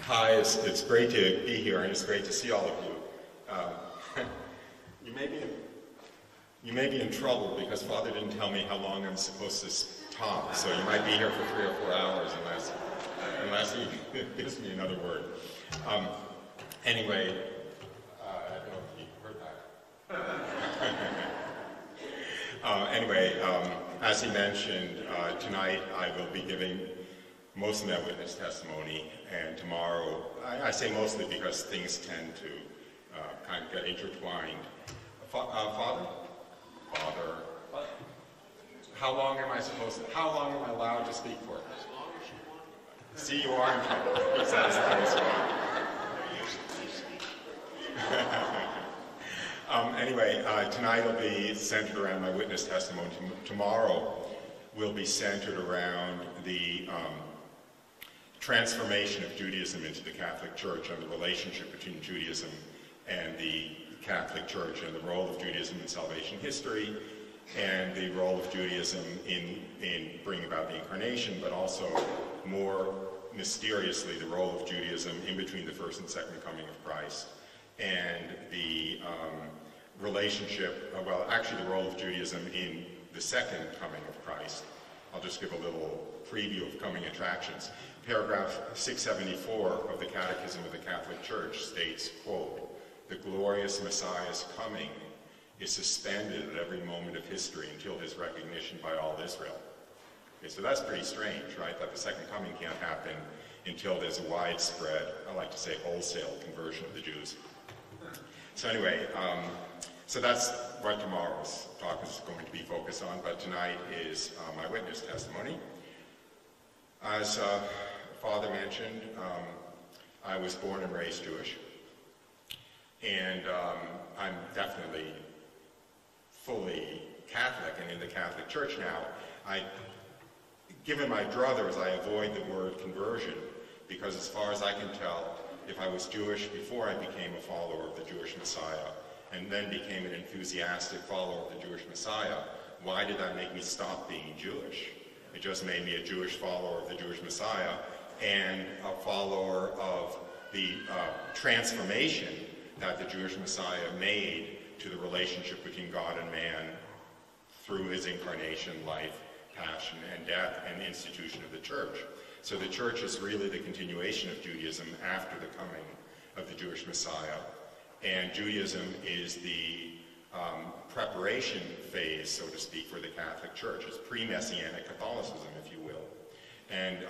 Hi, it's great to be here, and it's great to see all of you. You may be in trouble because Father didn't tell me how long I'm supposed to talk, so you might be here for 3 or 4 hours unless he gives me another word. Anyway, I don't know if you heard that. Anyway, as he mentioned, tonight I will be giving most of my witness testimony, and tomorrow, I say mostly because things tend to kind of get intertwined. Father, how long am I allowed to speak for? As long as you want. See, you are in trouble. He satisfies well. Anyway, tonight will be centered around my witness testimony. Tomorrow will be centered around the transformation of Judaism into the Catholic Church and the relationship between Judaism and the Catholic Church and the role of Judaism in salvation history and the role of Judaism in bringing about the Incarnation, but also more mysteriously the role of Judaism in between the first and second coming of Christ and the relationship, well, actually the role of Judaism in the second coming of Christ. I'll just give a little preview of coming attractions. Paragraph 674 of the Catechism of the Catholic Church states, quote, "The glorious Messiah's coming is suspended at every moment of history until his recognition by all Israel." Okay, so that's pretty strange, right? That the second coming can't happen until there's a widespread, I like to say wholesale conversion of the Jews. So anyway, so that's what tomorrow's talk is going to be focused on, but tonight is my witness testimony. As Father mentioned, I was born and raised Jewish, and I'm definitely fully Catholic and in the Catholic Church now. Given my druthers, I avoid the word conversion because as far as I can tell, if I was Jewish before I became a follower of the Jewish Messiah and then became an enthusiastic follower of the Jewish Messiah, why did that make me stop being Jewish? It just made me a Jewish follower of the Jewish Messiah and a follower of the transformation that the Jewish Messiah made to the relationship between God and man through his incarnation, life, passion, and death, and the institution of the church. So the church is really the continuation of Judaism after the coming of the Jewish Messiah. And Judaism is the preparation phase, so to speak, for the Catholic Church. It's pre-Messianic Catholicism, if you will. And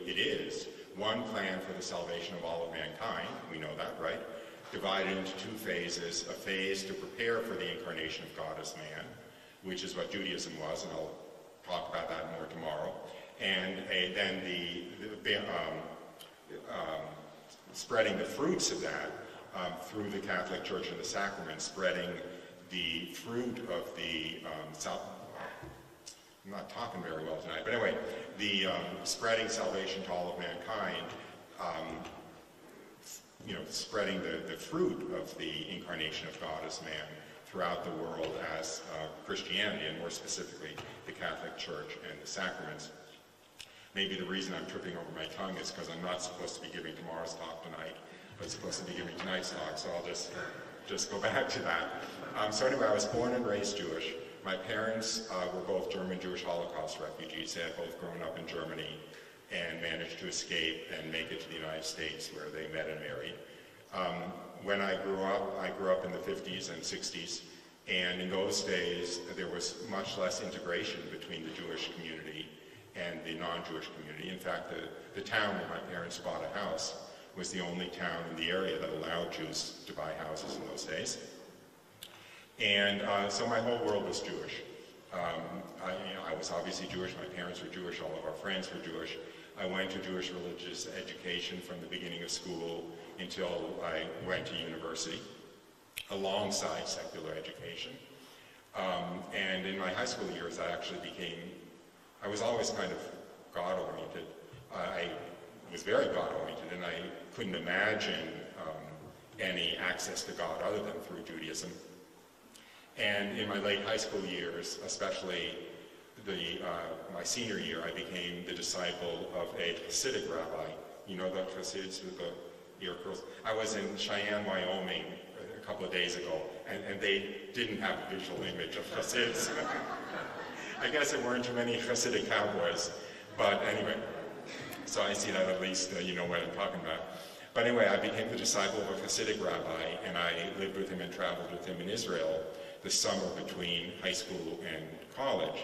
it is one plan for the salvation of all of mankind. We know that, right? Divided into 2 phases, a phase to prepare for the incarnation of God as man, which is what Judaism was, and I'll talk about that more tomorrow. And then spreading the fruits of that through the Catholic Church and the sacraments, spreading the fruit of the I'm not talking very well tonight, but anyway, the spreading salvation to all of mankind, spreading the fruit of the incarnation of God as man throughout the world as Christianity, and more specifically, the Catholic Church and the sacraments. Maybe the reason I'm tripping over my tongue is because I'm not supposed to be giving tomorrow's talk tonight, but supposed to be giving tonight's talk, so I'll just go back to that. So anyway, I was born and raised Jewish. My parents were both German Jewish Holocaust refugees. They had both grown up in Germany and managed to escape and make it to the United States, where they met and married. When I grew up in the 50s and 60s, and in those days there was much less integration between the Jewish community and the non-Jewish community. In fact, the town where my parents bought a house was the only town in the area that allowed Jews to buy houses in those days. And so my whole world was Jewish. I was obviously Jewish, my parents were Jewish, all of our friends were Jewish. I went to Jewish religious education from the beginning of school until I went to university, alongside secular education. And in my high school years, I was always kind of God-oriented. I was very God-oriented, and I couldn't imagine any access to God other than through Judaism. And in my late high school years, especially my senior year, I became the disciple of a Hasidic rabbi, You know the Hasids with the ear curls? I was in Cheyenne, Wyoming a couple of days ago, and they didn't have a visual image of Hasids. I guess there weren't too many Hasidic cowboys, but anyway. So I see that at least you know what I'm talking about. But anyway, I became the disciple of a Hasidic rabbi, and I lived with him and traveled with him in Israel the summer between high school and college,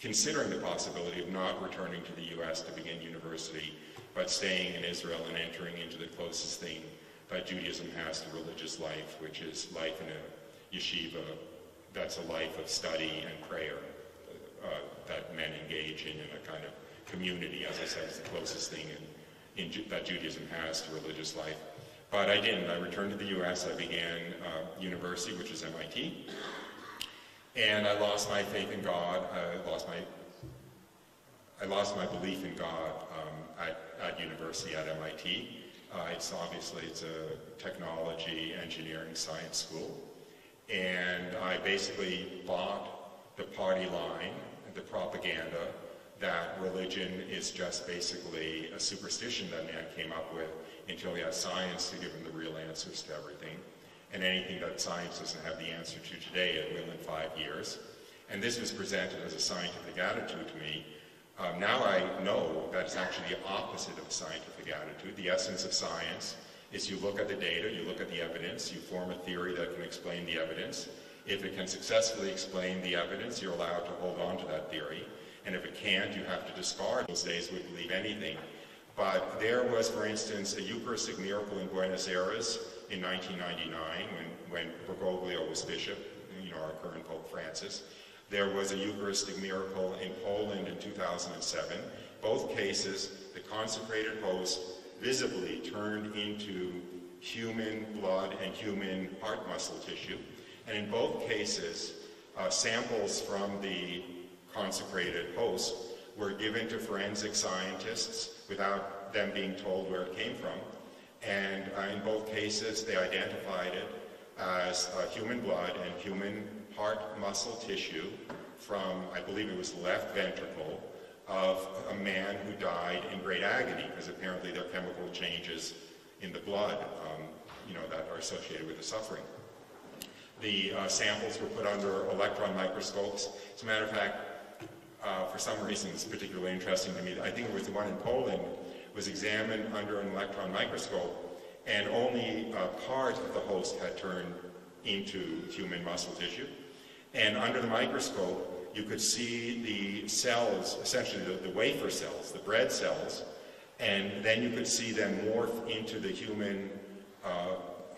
considering the possibility of not returning to the U.S. to begin university, but staying in Israel and entering into the closest thing that Judaism has to religious life, which is life in a yeshiva. That's a life of study and prayer that men engage in a kind of community. As I said, it's the closest thing that Judaism has to religious life. But I didn't. I returned to the U.S. I began university, which is MIT. And I lost my faith in God. I lost my belief in God at university at MIT. It's a technology, engineering, science school. And I basically bought the party line, the propaganda, that religion is just basically a superstition that man came up with until he has science to give him the real answers to everything. And anything that science doesn't have the answer to today, it will in 5 years. And this was presented as a scientific attitude to me. Now I know that it's actually the opposite of a scientific attitude. The essence of science is you look at the data, you look at the evidence, you form a theory that can explain the evidence. If it can successfully explain the evidence, you're allowed to hold on to that theory. And if it can't, you have to discard. Those days we believe anything. But there was, for instance, a Eucharistic miracle in Buenos Aires in 1999 when Bergoglio was bishop, you know, our current Pope Francis. There was a Eucharistic miracle in Poland in 2007. Both cases, the consecrated host visibly turned into human blood and human heart muscle tissue. And in both cases, samples from the consecrated host were given to forensic scientists without them being told where it came from. And in both cases, they identified it as human blood and human heart muscle tissue from, I believe it was the left ventricle, of a man who died in great agony, because apparently there are chemical changes in the blood, you know, that are associated with the suffering. The samples were put under electron microscopes. As a matter of fact, for some reason it's particularly interesting to me. I think it was the one in Poland was examined under an electron microscope, and only part of the host had turned into human muscle tissue. And under the microscope, you could see the cells, essentially the wafer cells, the bread cells, and then you could see them morph into the human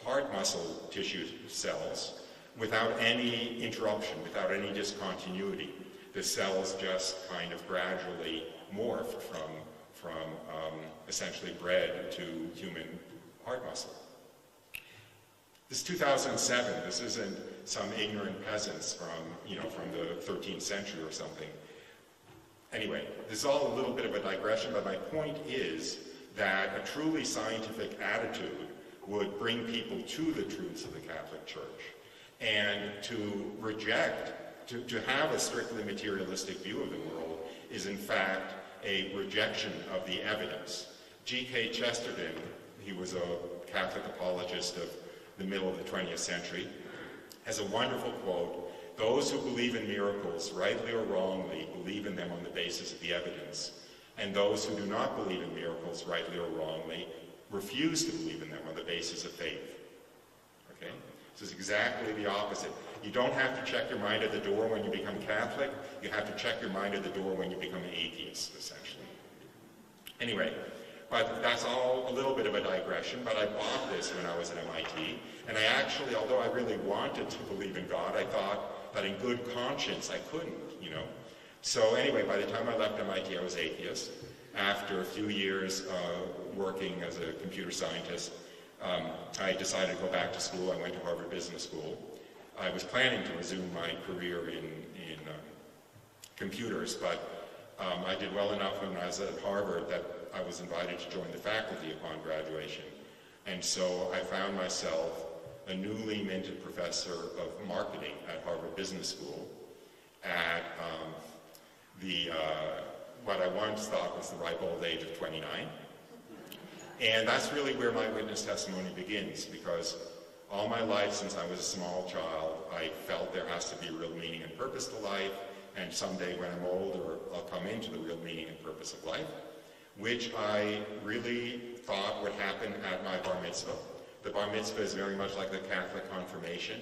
heart muscle tissue cells without any interruption, without any discontinuity. The cells just kind of gradually morphed from essentially bread to human heart muscle. This is 2007. This isn't some ignorant peasants from the 13th century or something. Anyway, this is all a little bit of a digression, but my point is that a truly scientific attitude would bring people to the truths of the Catholic Church. And to reject, to have a strictly materialistic view of the world is in fact a rejection of the evidence. G.K. Chesterton, he was a Catholic apologist of the middle of the 20th century, has a wonderful quote: "Those who believe in miracles, rightly or wrongly, believe in them on the basis of the evidence. And those who do not believe in miracles, rightly or wrongly, refuse to believe in them on the basis of faith." Okay? This is exactly the opposite. You don't have to check your mind at the door when you become Catholic. You have to check your mind at the door when you become an atheist, essentially. Anyway, but that's all a little bit of a digression, but I bought this when I was at MIT, and I actually, although I really wanted to believe in God, I thought that in good conscience I couldn't, you know. So anyway, by the time I left MIT, I was atheist. After a few years working as a computer scientist, I decided to go back to school. I went to Harvard Business School. I was planning to resume my career in computers, but I did well enough when I was at Harvard that I was invited to join the faculty upon graduation. And so I found myself a newly minted professor of marketing at Harvard Business School at what I once thought was the ripe old age of 29. And that's really where my witness testimony begins, because all my life since I was a small child, I felt there has to be real meaning and purpose to life, and someday when I'm older, I'll come into the real meaning and purpose of life, which I really thought would happen at my bar mitzvah. The bar mitzvah is very much like the Catholic confirmation.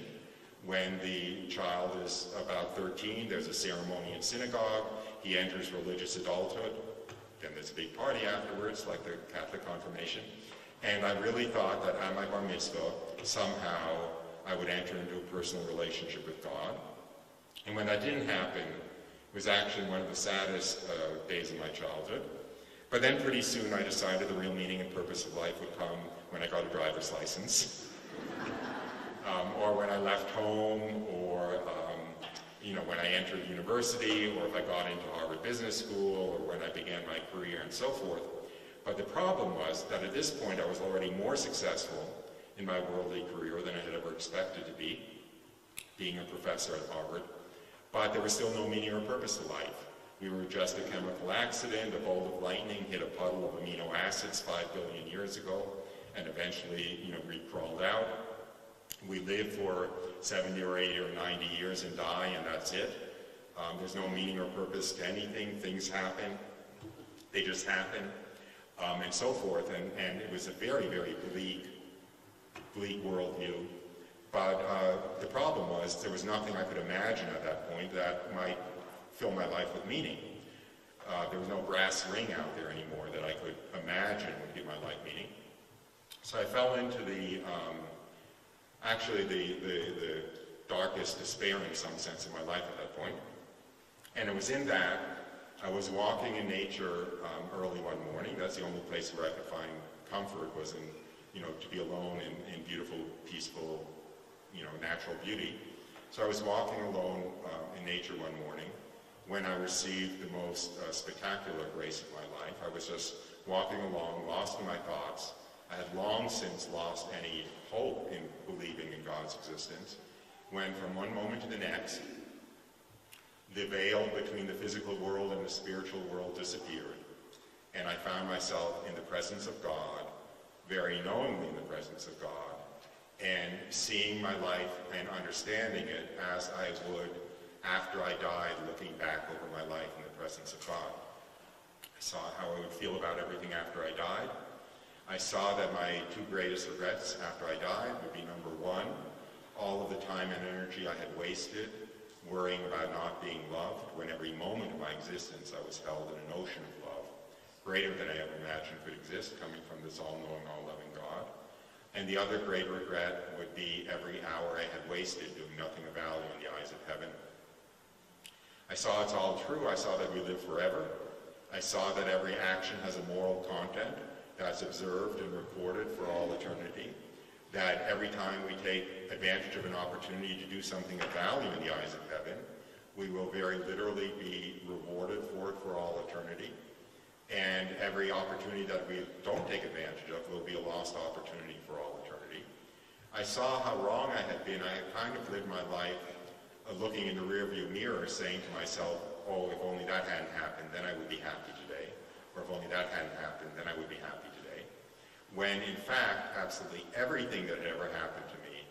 When the child is about 13, there's a ceremony in synagogue, he enters religious adulthood, then there's a big party afterwards, like the Catholic confirmation. And I really thought that at my bar mitzvah, somehow I would enter into a personal relationship with God. And when that didn't happen, it was actually one of the saddest days of my childhood. But then pretty soon I decided the real meaning and purpose of life would come when I got a driver's license. Or when I left home, or when I entered university, or if I got into Harvard Business School, or when I began my career and so forth. But the problem was that at this point I was already more successful in my worldly career than I had ever expected to be, being a professor at Harvard. But there was still no meaning or purpose to life. We were just a chemical accident. A bolt of lightning hit a puddle of amino acids 5 billion years ago, and eventually, we crawled out. We live for 70 or 80 or 90 years and die, and that's it. There's no meaning or purpose to anything. Things happen. They just happen, and so forth. And it was a very, very bleak worldview. But the problem was there was nothing I could imagine at that point that might fill my life with meaning. There was no brass ring out there anymore that I could imagine would give my life meaning. So I fell into the darkest despair in some sense in my life at that point. And it was in that I was walking in nature early one morning. That's the only place where I could find comfort, was in, to be alone in beautiful, peaceful, natural beauty. So I was walking alone in nature one morning when I received the most spectacular grace of my life. I was just walking along, lost in my thoughts. I had long since lost any hope in believing in God's existence, when from one moment to the next, the veil between the physical world and the spiritual world disappeared, and I found myself in the presence of God, very knowingly in the presence of God, and seeing my life and understanding it as I would after I died, looking back over my life in the presence of God. I saw how I would feel about everything after I died. I saw that my two greatest regrets after I died would be, number one, all of the time and energy I had wasted worrying about not being loved, when every moment of my existence I was held in an ocean of love, greater than I ever imagined could exist, coming from this all-knowing, all-loving God. And the other great regret would be every hour I had wasted doing nothing of value in the eyes of heaven. I saw it's all true. I saw that we live forever. I saw that every action has a moral content that's observed and recorded for all eternity, that every time we take advantage of an opportunity to do something of value in the eyes of heaven, we will very literally be rewarded for it for all eternity. And every opportunity that we don't take advantage of will be a lost opportunity for all eternity. I saw how wrong I had been. I had kind of lived my life looking in the rearview mirror, saying to myself, oh, if only that hadn't happened, then I would be happy today. Or if only that hadn't happened, then I would be happy today. When, in fact, absolutely everything that had ever happened to me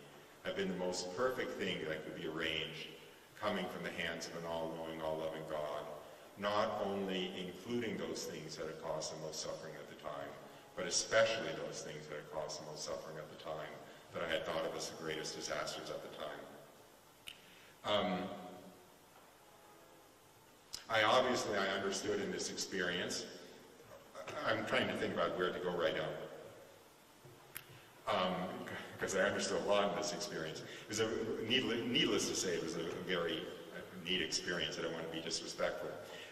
had been the most perfect thing that could be arranged, coming from the hands of an all-knowing, all-loving God, not only including those things that had caused the most suffering at the time, but especially those things that had caused the most suffering at the time, that I had thought of as the greatest disasters at the time. I understood in this experience. I'm trying to think about where to go right now, because I understood a lot in this experience. It was needless to say, it was a very neat experience. I don't want to be disrespectful,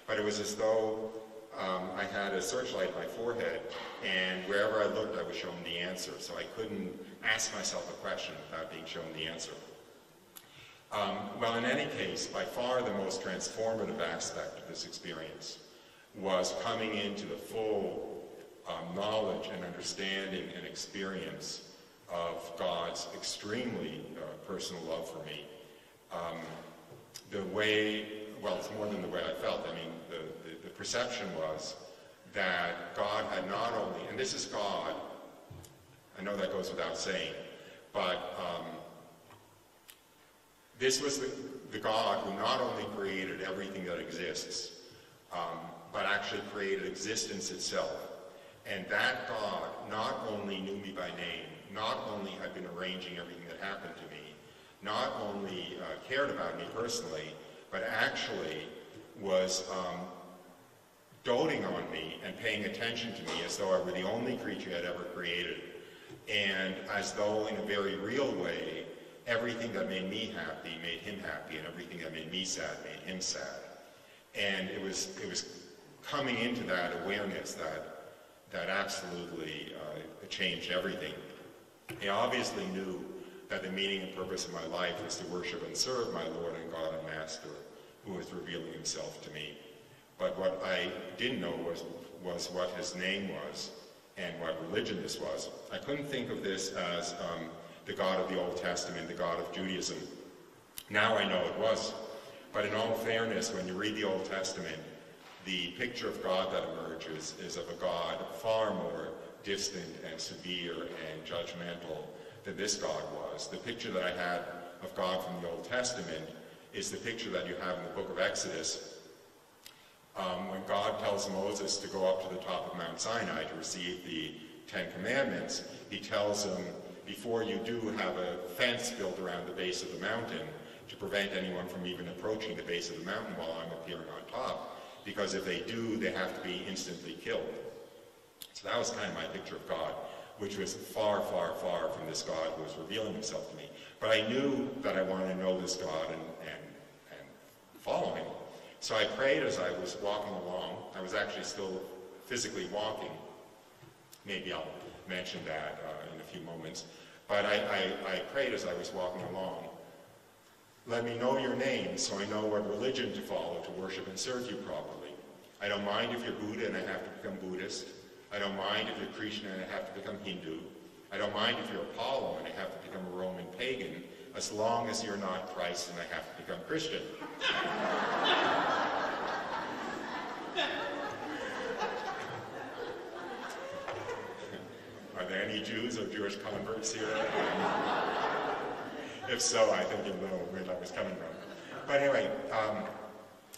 but it was as though I had a searchlight in my forehead, and wherever I looked, I was shown the answer. So I couldn't ask myself a question without being shown the answer. Well, in any case, by far the most transformative aspect of this experience was coming into the full knowledge and understanding and experience of God's extremely personal love for me. The way, well, it's more than the way I felt. I mean, the perception was that God had not only, and this is God, I know that goes without saying, but this was the God who not only created everything that exists, but actually created existence itself. And that God not only knew me by name, not only had been arranging everything that happened to me, not only cared about me personally, but actually was doting on me and paying attention to me as though I were the only creature he had ever created. And as though in a very real way, everything that made me happy made him happy, and everything that made me sad made him sad. And it was coming into that awareness that absolutely changed everything. I obviously knew that the meaning and purpose of my life was to worship and serve my Lord and God and Master, who was revealing himself to me. But what I didn't know was what his name was and what religion this was. I couldn't think of this as the God of the Old Testament, the God of Judaism. Now I know it was. But in all fairness, when you read the Old Testament, the picture of God that emerges is of a God far more distant and severe and judgmental than this God was. The picture that I had of God from the Old Testament is the picture that you have in the book of Exodus, when God tells Moses to go up to the top of Mount Sinai to receive the Ten Commandments. He tells him, before you do, have a fence built around the base of the mountain to prevent anyone from even approaching the base of the mountain while I'm appearing on top, because if they do, they have to be instantly killed. So that was kind of my picture of God, which was far, far, far from this God who was revealing himself to me. But I knew that I wanted to know this God and follow him. So I prayed as I was walking along. I was actually still physically walking. Maybe I'll mention that in a few moments. But I prayed as I was walking along. Let me know your name so I know what religion to follow to worship and serve you properly. I don't mind if you're Buddha and I have to become Buddhist. I don't mind if you're Krishna and I have to become Hindu. I don't mind if you're Apollo and I have to become a Roman pagan, as long as you're not Christ and I have to become Christian. Are there any Jews or Jewish converts here? If so, I think you'll know where that was coming from. But anyway,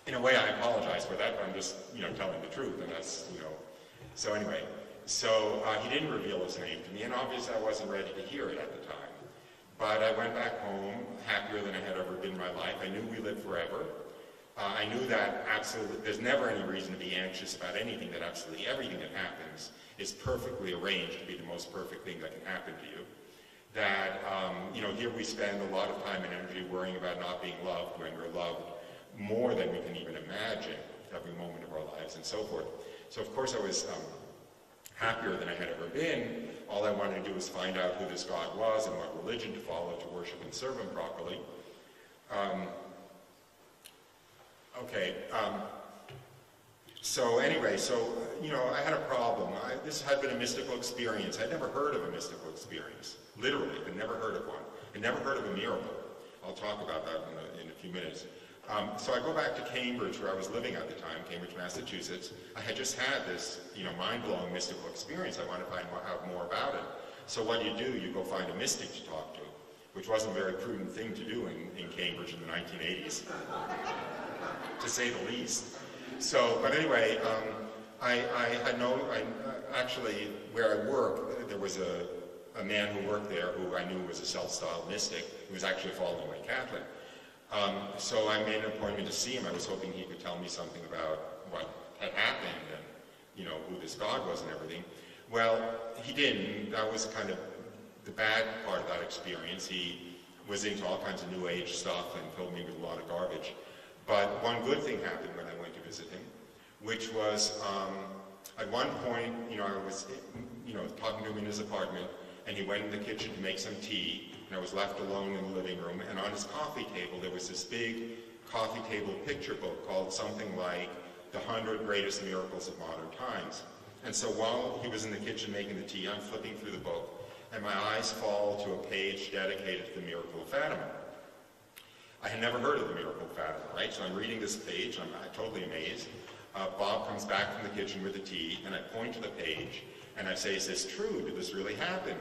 in a way I apologize for that, but I'm just, telling the truth, and that's, So anyway, he didn't reveal his name to me, and obviously I wasn't ready to hear it at the time. But I went back home happier than I had ever been in my life. I knew we lived forever. I knew that absolutely, there's never any reason to be anxious about anything, that absolutely everything that happens is perfectly arranged to be the most perfect thing that can happen to you. That, here we spend a lot of time and energy worrying about not being loved when we're loved more than we can even imagine every moment of our lives and so forth. So of course I was happier than I had ever been. All I wanted to do was find out who this God was and what religion to follow to worship and serve him properly. I had a problem. This had been a mystical experience. I'd never heard of a mystical experience. Literally, I'd never heard of one. I'd never heard of a miracle. I'll talk about that in a few minutes. So I go back to Cambridge, where I was living at the time, Cambridge, Massachusetts. I had just had this, mind-blowing mystical experience. I wanted to find out more about it. So what do? You go find a mystic to talk to, which wasn't a very prudent thing to do in Cambridge in the 1980s, to say the least. So, but anyway, actually, where I work, there was a man who worked there who I knew was a self-styled mystic, who was actually following Catholic. So I made an appointment to see him. I was hoping he could tell me something about what had happened and, who this God was and everything. Well, he didn't. That was kind of the bad part of that experience. He was into all kinds of New Age stuff and filled me with a lot of garbage. But one good thing happened when I went to visit him, which was at one point, I was, talking to him in his apartment, and he went in the kitchen to make some tea, and I was left alone in the living room, and on his coffee table there was this big coffee table picture book called something like The 100 Greatest Miracles of Modern Times. And so while he was in the kitchen making the tea, I'm flipping through the book, and my eyes fall to a page dedicated to the miracle of Fatima. I had never heard of the miracle of Fatima, right? So I'm reading this page, I'm totally amazed. Bob comes back from the kitchen with the tea, and I point to the page, and I say, is this true? Did this really happen?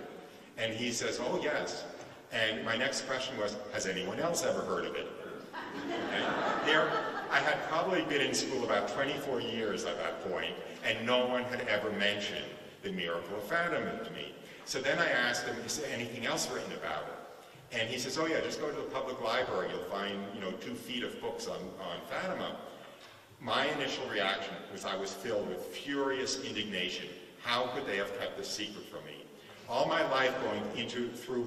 And he says, oh, yes. And my next question was, has anyone else ever heard of it? And there, I had probably been in school about 24 years at that point, and no one had ever mentioned the miracle of Fatima to me. So then I asked him, is there anything else written about it? And he says, oh yeah, just go to the public library. You'll find, 2 feet of books on Fatima. My initial reaction was I was filled with furious indignation. How could they have kept this secret from me? All my life going through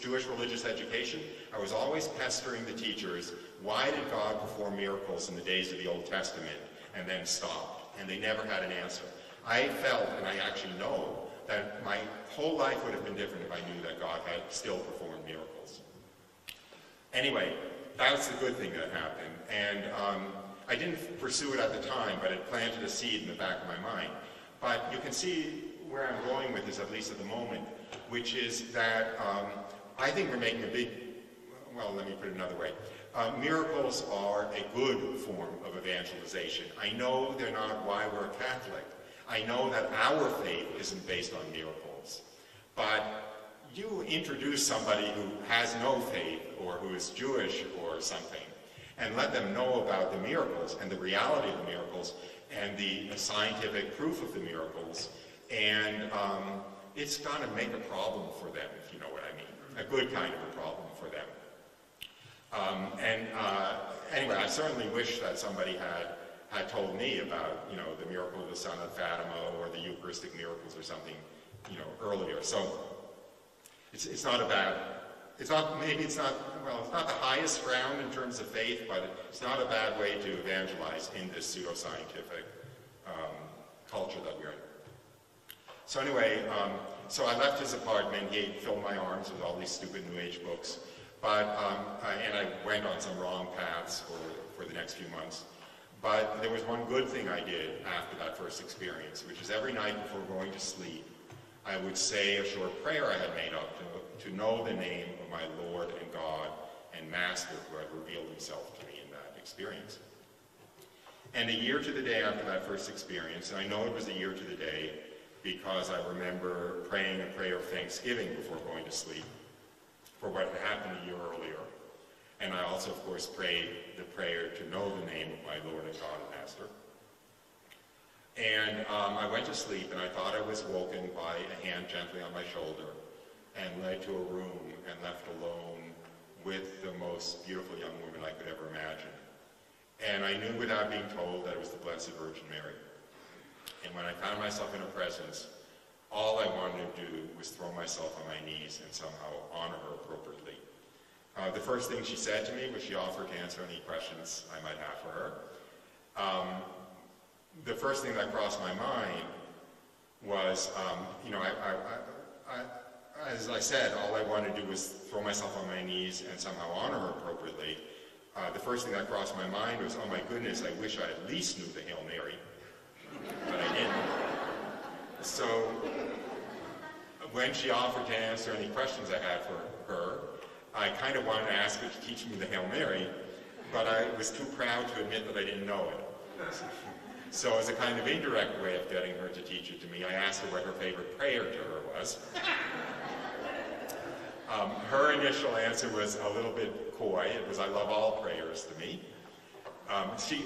Jewish religious education, I was always pestering the teachers, why did God perform miracles in the days of the Old Testament and then stopped? And they never had an answer. I felt, and I actually know, that my whole life would have been different if I knew that God had still performed miracles. Anyway, that's the good thing that happened. And I didn't pursue it at the time, but it planted a seed in the back of my mind. But you can see where I'm going with this, at least at the moment, which is that I think we're making a big, well, let me put it another way. Miracles are a good form of evangelization. I know they're not why we're Catholic. I know that our faith isn't based on miracles. But you introduce somebody who has no faith or who is Jewish or something, and let them know about the miracles and the reality of the miracles and the scientific proof of the miracles, and it's going to make a problem for them, if you know what I mean. A good kind of a problem for them. Anyway, I certainly wish that somebody had told me about, the miracle of the Son of Fatima or the Eucharistic miracles or something, earlier. So it's not a bad, it's not the highest ground in terms of faith, but it's not a bad way to evangelize in this pseudoscientific culture that we're in. So anyway, so I left his apartment. He filled my arms with all these stupid New Age books, and I went on some wrong paths for the next few months. But there was one good thing I did after that first experience, which is every night before going to sleep, I would say a short prayer I had made up to know the name of my Lord and God and Master who had revealed himself to me in that experience. And a year to the day after that first experience, and I know it was a year to the day because I remember praying a prayer of thanksgiving before going to sleep for what had happened a year earlier. And I also, of course, prayed the prayer to know the name of my Lord and God and Master. And I went to sleep, and I thought I was woken by a hand gently on my shoulder and led to a room and left alone with the most beautiful young woman I could ever imagine. And I knew without being told that it was the Blessed Virgin Mary. And when I found myself in her presence, all I wanted to do was throw myself on my knees and somehow honor her appropriately. The first thing she said to me was she offered to answer any questions I might have for her. The first thing that crossed my mind was, as I said, all I wanted to do was throw myself on my knees and somehow honor her appropriately. The first thing that crossed my mind was, oh my goodness, I wish I at least knew the Hail Mary, but I didn't. So when she offered to answer any questions I had for her, I kind of wanted to ask her to teach me the Hail Mary, but I was too proud to admit that I didn't know it. So as a kind of indirect way of getting her to teach it to me, I asked her what her favorite prayer to her was. Her initial answer was a little bit coy. It was, I love all prayers to me.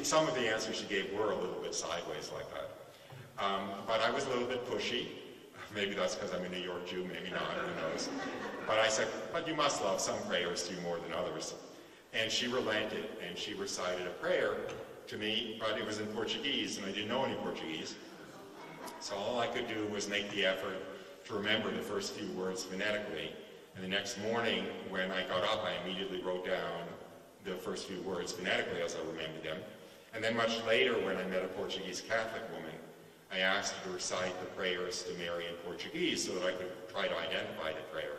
Some of the answers she gave were a little bit sideways like that. But I was a little bit pushy. Maybe that's because I'm a New York Jew, maybe not, who knows. But I said, but you must love some prayers to you more than others. And she relented, and she recited a prayer to me, but it was in Portuguese, and I didn't know any Portuguese. So all I could do was make the effort to remember the first few words phonetically. And the next morning, when I got up, I immediately wrote down the first few words phonetically as I remembered them. And then much later, when I met a Portuguese Catholic woman, I asked her to recite the prayers to Mary in Portuguese so that I could try to identify the prayer.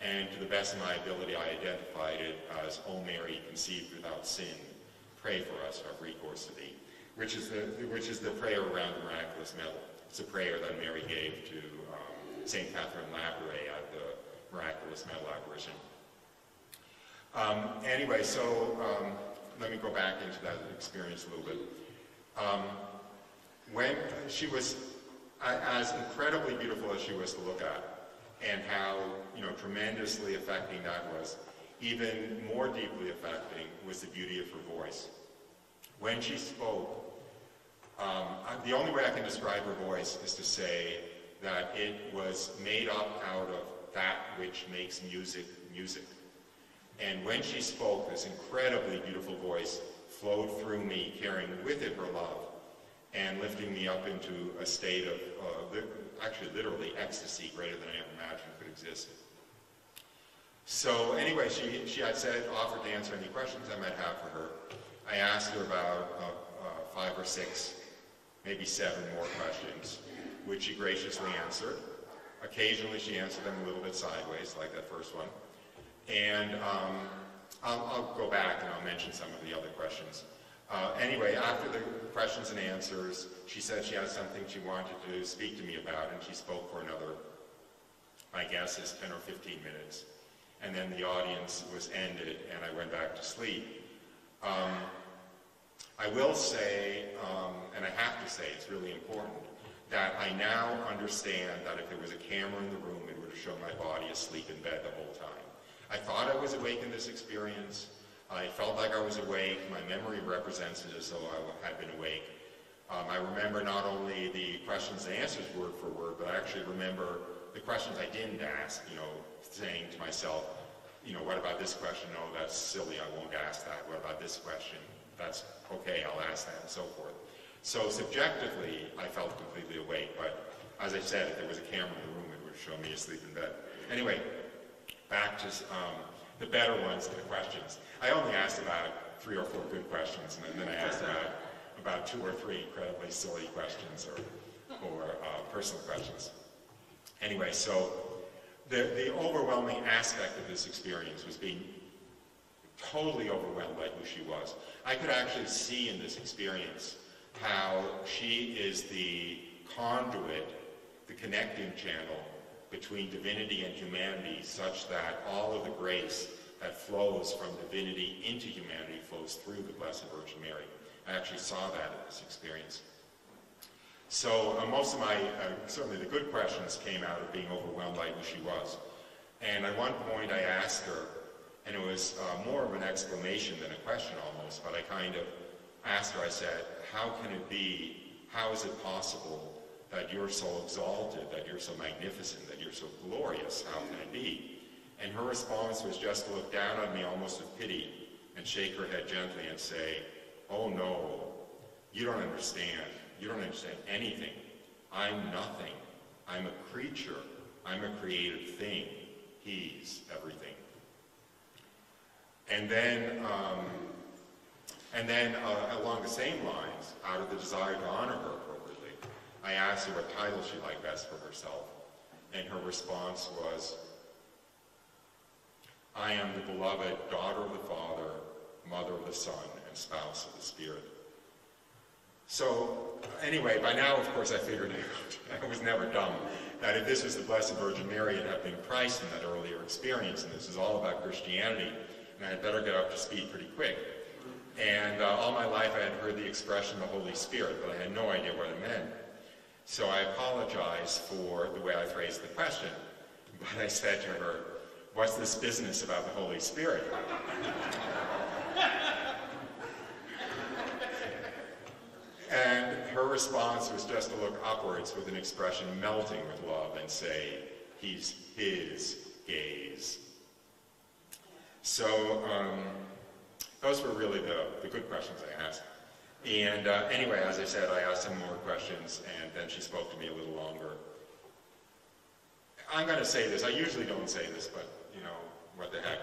And to the best of my ability, I identified it as, O Mary, conceived without sin, pray for us, our recourse to thee, which is the prayer around the miraculous medal. It's a prayer that Mary gave to St. Catherine Labouré at the miraculous medal apparition. Anyway, so let me go back into that experience a little bit. When she was as incredibly beautiful as she was to look at, and how tremendously affecting that was, even more deeply affecting was the beauty of her voice. When she spoke, the only way I can describe her voice is to say that it was made up out of that which makes music music. And when she spoke, this incredibly beautiful voice flowed through me, carrying with it her love, and lifting me up into a state of, actually literally ecstasy greater than I ever imagined could exist. So anyway, she had said, offered to answer any questions I might have for her. I asked her about 5 or 6, maybe 7 more questions, which she graciously answered. Occasionally she answered them a little bit sideways, like that first one. And I'll go back and I'll mention some of the other questions. Anyway, after the questions and answers, she said she had something she wanted to speak to me about, and she spoke for another, my guess is 10 or 15 minutes. And then the audience was ended, and I went back to sleep. I will say, and I have to say, it's really important, that I now understand that if there was a camera in the room, it would have shown my body asleep in bed the whole time. I thought I was awake in this experience. I felt like I was awake. My memory represents it as though I had been awake. I remember not only the questions and answers word for word, but I actually remember the questions I didn't ask, saying to myself, what about this question? No, that's silly, I won't ask that. What about this question? That's okay, I'll ask that, and so forth. So subjectively, I felt completely awake, but as I said, if there was a camera in the room, it would show me asleep in bed. Anyway, back to the better ones, the questions. I only asked about 3 or 4 good questions, and then I asked about 2 or 3 incredibly silly questions or personal questions. Anyway, so the overwhelming aspect of this experience was being totally overwhelmed by who she was. I could actually see in this experience how she is the conduit, the connecting channel between divinity and humanity, such that all of the grace that flows from divinity into humanity flows through the Blessed Virgin Mary. I actually saw that in this experience. So most of my, certainly the good questions came out of being overwhelmed by who she was. And at one point I asked her, and it was more of an exclamation than a question almost, but I kind of asked her, I said, how can it be, how is it possible that you're so exalted, that you're so magnificent, that you're so glorious? How can it be? And her response was just to look down on me almost with pity and shake her head gently and say, oh no, you don't understand. You don't understand anything. I'm nothing. I'm a creature. I'm a created thing. He's everything. And then along the same lines, out of the desire to honor her appropriately, I asked her what title she liked best for herself. And her response was, I am the beloved daughter of the Father, mother of the Son, and spouse of the Spirit. So anyway, by now, of course, I figured out, I was never dumb, that if this was the Blessed Virgin Mary, it had been Christ in that earlier experience, and this is all about Christianity, and I had better get up to speed pretty quick. And all my life I had heard the expression the Holy Spirit, but I had no idea what it meant. So I apologized for the way I phrased the question, but I said to her, what's this business about the Holy Spirit? And her response was just to look upwards with an expression melting with love and say, he's his gaze. So those were really the good questions I asked. And anyway, as I said, I asked some more questions, and then she spoke to me a little longer. I'm going to say this. I usually don't say this, but, what the heck.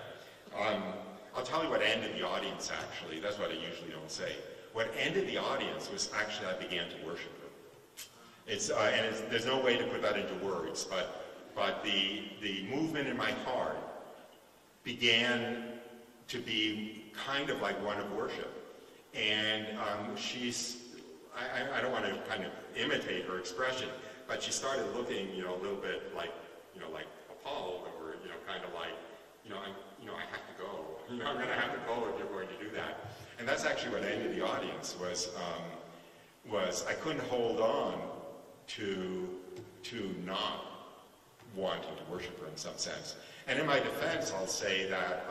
I'll tell you what ended the audience, actually. That's what I usually don't say. What ended the audience was actually I began to worship her. There's no way to put that into words, but the movement in my heart began to be kind of like one of worship. And I don't want to kind of imitate her expression, but she started looking, a little bit like appalled, or, kind of like, I have to go. I'm going to have to go if you're going to do that. And that's actually what ended the audience, was was I couldn't hold on to not wanting to worship her in some sense. And in my defense, I'll say that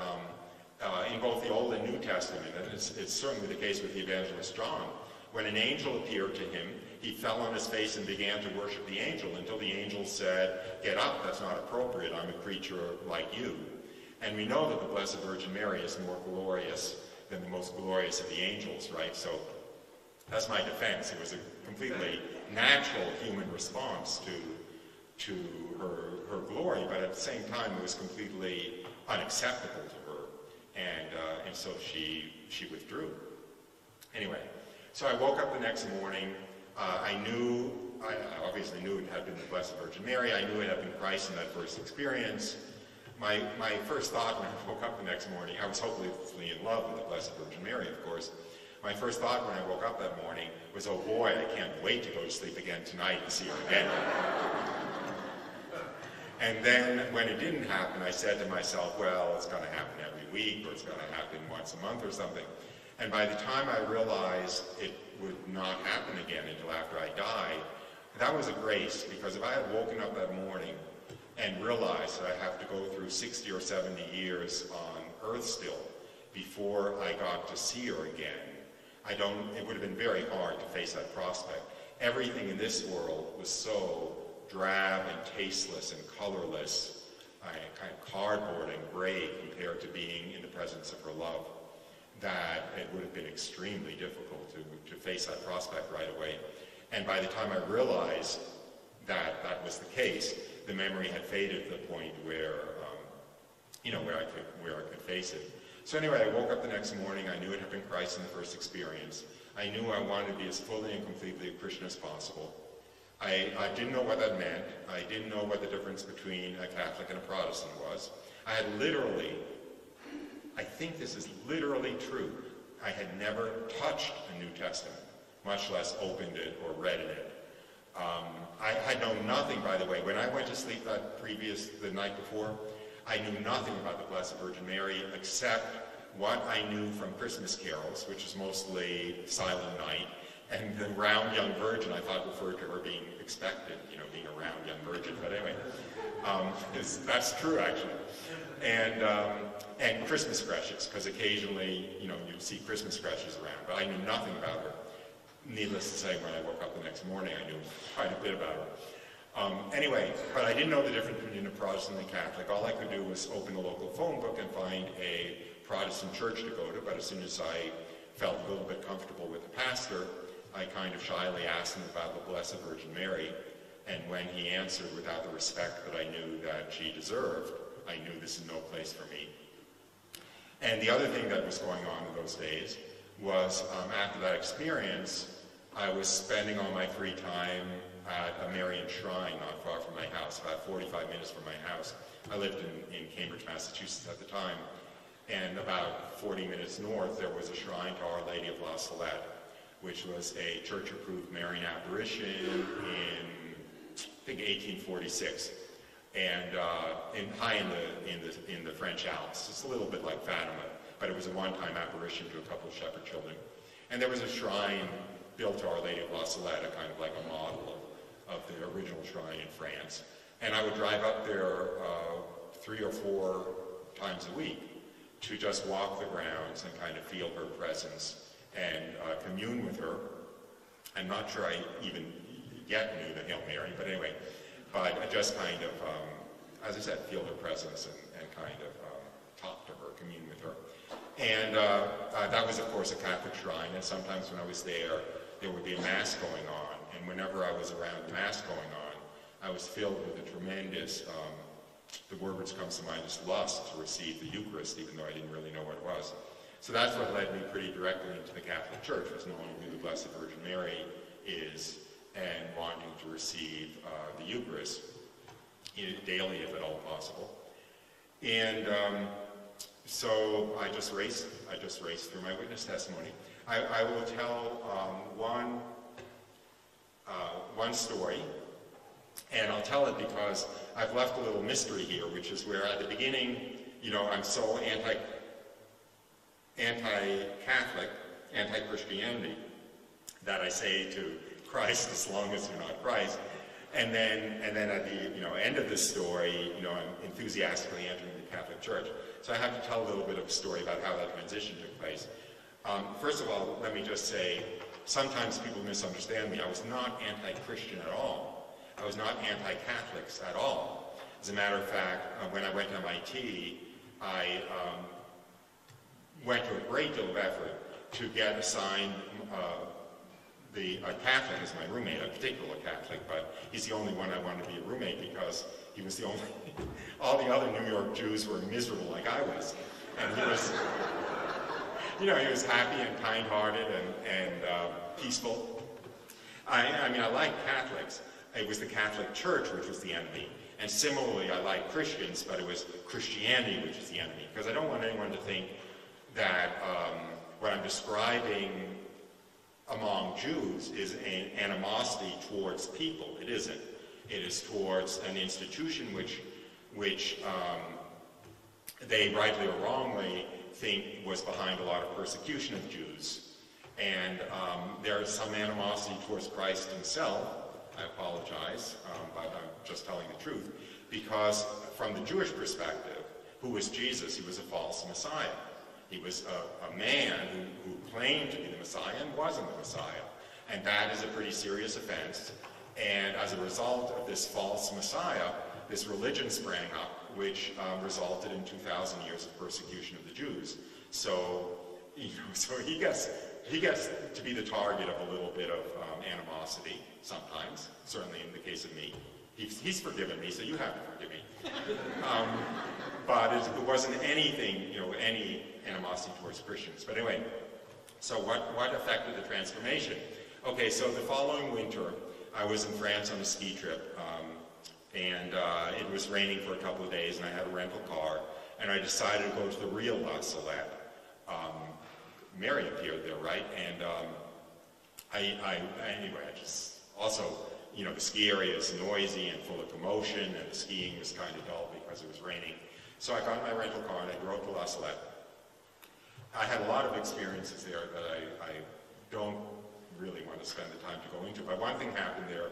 in both the Old and New Testament, and it's certainly the case with the evangelist John, when an angel appeared to him, he fell on his face and began to worship the angel until the angel said, "Get up, that's not appropriate, I'm a creature like you." And we know that the Blessed Virgin Mary is more glorious than the most glorious of the angels, right? So that's my defense. It was a completely natural human response to her glory, but at the same time it was completely unacceptable to her, and so she withdrew. Anyway, so I woke up the next morning. I obviously knew it had been the Blessed Virgin Mary. I knew it had been Christ in that first experience. My first thought when I woke up the next morning, I was hopelessly in love with the Blessed Virgin Mary, of course. My first thought when I woke up that morning was, oh boy, I can't wait to go to sleep again tonight and see her again. And then when it didn't happen, I said to myself, well, it's going to happen every week, or it's going to happen once a month or something. And by the time I realized it would not happen again until after I died, that was a grace, because if I had woken up that morning and realized that I have to go through 60 or 70 years on earth still before I got to see her again, it would have been very hard to face that prospect. Everything in this world was so drab and tasteless and colorless, kind of cardboard and gray compared to being in the presence of her love, that it would have been extremely difficult to face that prospect right away. And by the time I realized that that was the case, the memory had faded to the point where I could face it. So anyway, I woke up the next morning. I knew it had been Christ in the first experience. I knew I wanted to be as fully and completely a Christian as possible. I didn't know what that meant. I didn't know what the difference between a Catholic and a Protestant was. I had literally, I think this is literally true, I had never touched a New Testament, much less opened it or read it. I had known nothing, by the way. When I went to sleep the night before, I knew nothing about the Blessed Virgin Mary except what I knew from Christmas carols, which is mostly Silent Night, and the round young virgin I thought referred to her being expected, being a round young virgin. But anyway, that's true actually. And Christmas creches, because occasionally, you see Christmas creches around, but I knew nothing about her. Needless to say, when I woke up the next morning, I knew quite a bit about her. Anyway, but I didn't know the difference between a Protestant and a Catholic. All I could do was open the local phone book and find a Protestant church to go to, but as soon as I felt a little bit comfortable with the pastor, I kind of shyly asked him about the Blessed Virgin Mary, and when he answered without the respect that I knew that she deserved, I knew this is no place for me. And the other thing that was going on in those days was after that experience, I was spending all my free time at a Marian shrine not far from my house, about 45 minutes from my house. I lived in Cambridge, Massachusetts at the time, and about 40 minutes north there was a shrine to Our Lady of La Salette, which was a church-approved Marian apparition in, I think, 1846, and high in the French Alps. It's a little bit like Fatima, but it was a one-time apparition to a couple of shepherd children. And there was a shrine built to Our Lady of La Salette, kind of like a model of the original shrine in France. And I would drive up there 3 or 4 times a week to just walk the grounds and kind of feel her presence and commune with her. I'm not sure I even yet knew the Hail Mary, but anyway, but I just kind of, as I said, feel her presence and kind of talk to her, commune with her. And that was, of course, a Catholic shrine, and sometimes when I was there would be a Mass going on, and whenever I was around the Mass going on, I was filled with a tremendous, the word which comes to mind is lust to receive the Eucharist, even though I didn't really know what it was. So that's what led me pretty directly into the Catholic Church, was knowing who the Blessed Virgin Mary is and wanting to receive the Eucharist daily, if at all possible. And so I just raced through my witness testimony. I will tell one story, and I'll tell it because I've left a little mystery here, which is where at the beginning, I'm so anti-Catholic, anti-Christianity, that I say to Christ as long as you're not Christ. And then at the end of this story, I'm enthusiastically entering the Catholic Church. So I have to tell a little bit of a story about how that transition took place. First of all, let me just say, sometimes people misunderstand me. I was not anti-Christian at all. I was not anti-Catholics at all. As a matter of fact, when I went to MIT, I went to a great deal of effort to get assigned a Catholic as my roommate, a particular Catholic, but he's the only one I wanted to be a roommate because he was the only, all the other New York Jews were miserable like I was. And he was, he was happy and kind-hearted and peaceful. I mean, I liked Catholics. It was the Catholic Church which was the enemy. And similarly, I like Christians, but it was Christianity which is the enemy. Because I don't want anyone to think that what I'm describing among Jews is an animosity towards people. It isn't. It is towards an institution which they rightly or wrongly think was behind a lot of persecution of Jews. And there is some animosity towards Christ himself. I apologize, but I'm just telling the truth. Because from the Jewish perspective, who was Jesus? He was a false Messiah. He was a man who claimed to be the Messiah and wasn't the Messiah. And that is a pretty serious offense. And as a result of this false Messiah, this religion sprang up, which resulted in 2,000 years of persecution of the Jews. So, so he gets to be the target of a little bit of animosity sometimes, certainly in the case of me. He's forgiven me, so you have to forgive me. But it wasn't anything, any animosity towards Christians. But anyway, so what affected the transformation? Okay, so the following winter, I was in France on a ski trip, and it was raining for a couple of days, and I had a rental car, and I decided to go to the real La Salette. Mary appeared there, right? And anyway, I just also, the ski area is noisy and full of commotion, and the skiing was kind of dull because it was raining. So I got my rental car and I drove to La Salette. I had a lot of experiences there that I don't really want to spend the time to go into, but one thing happened there.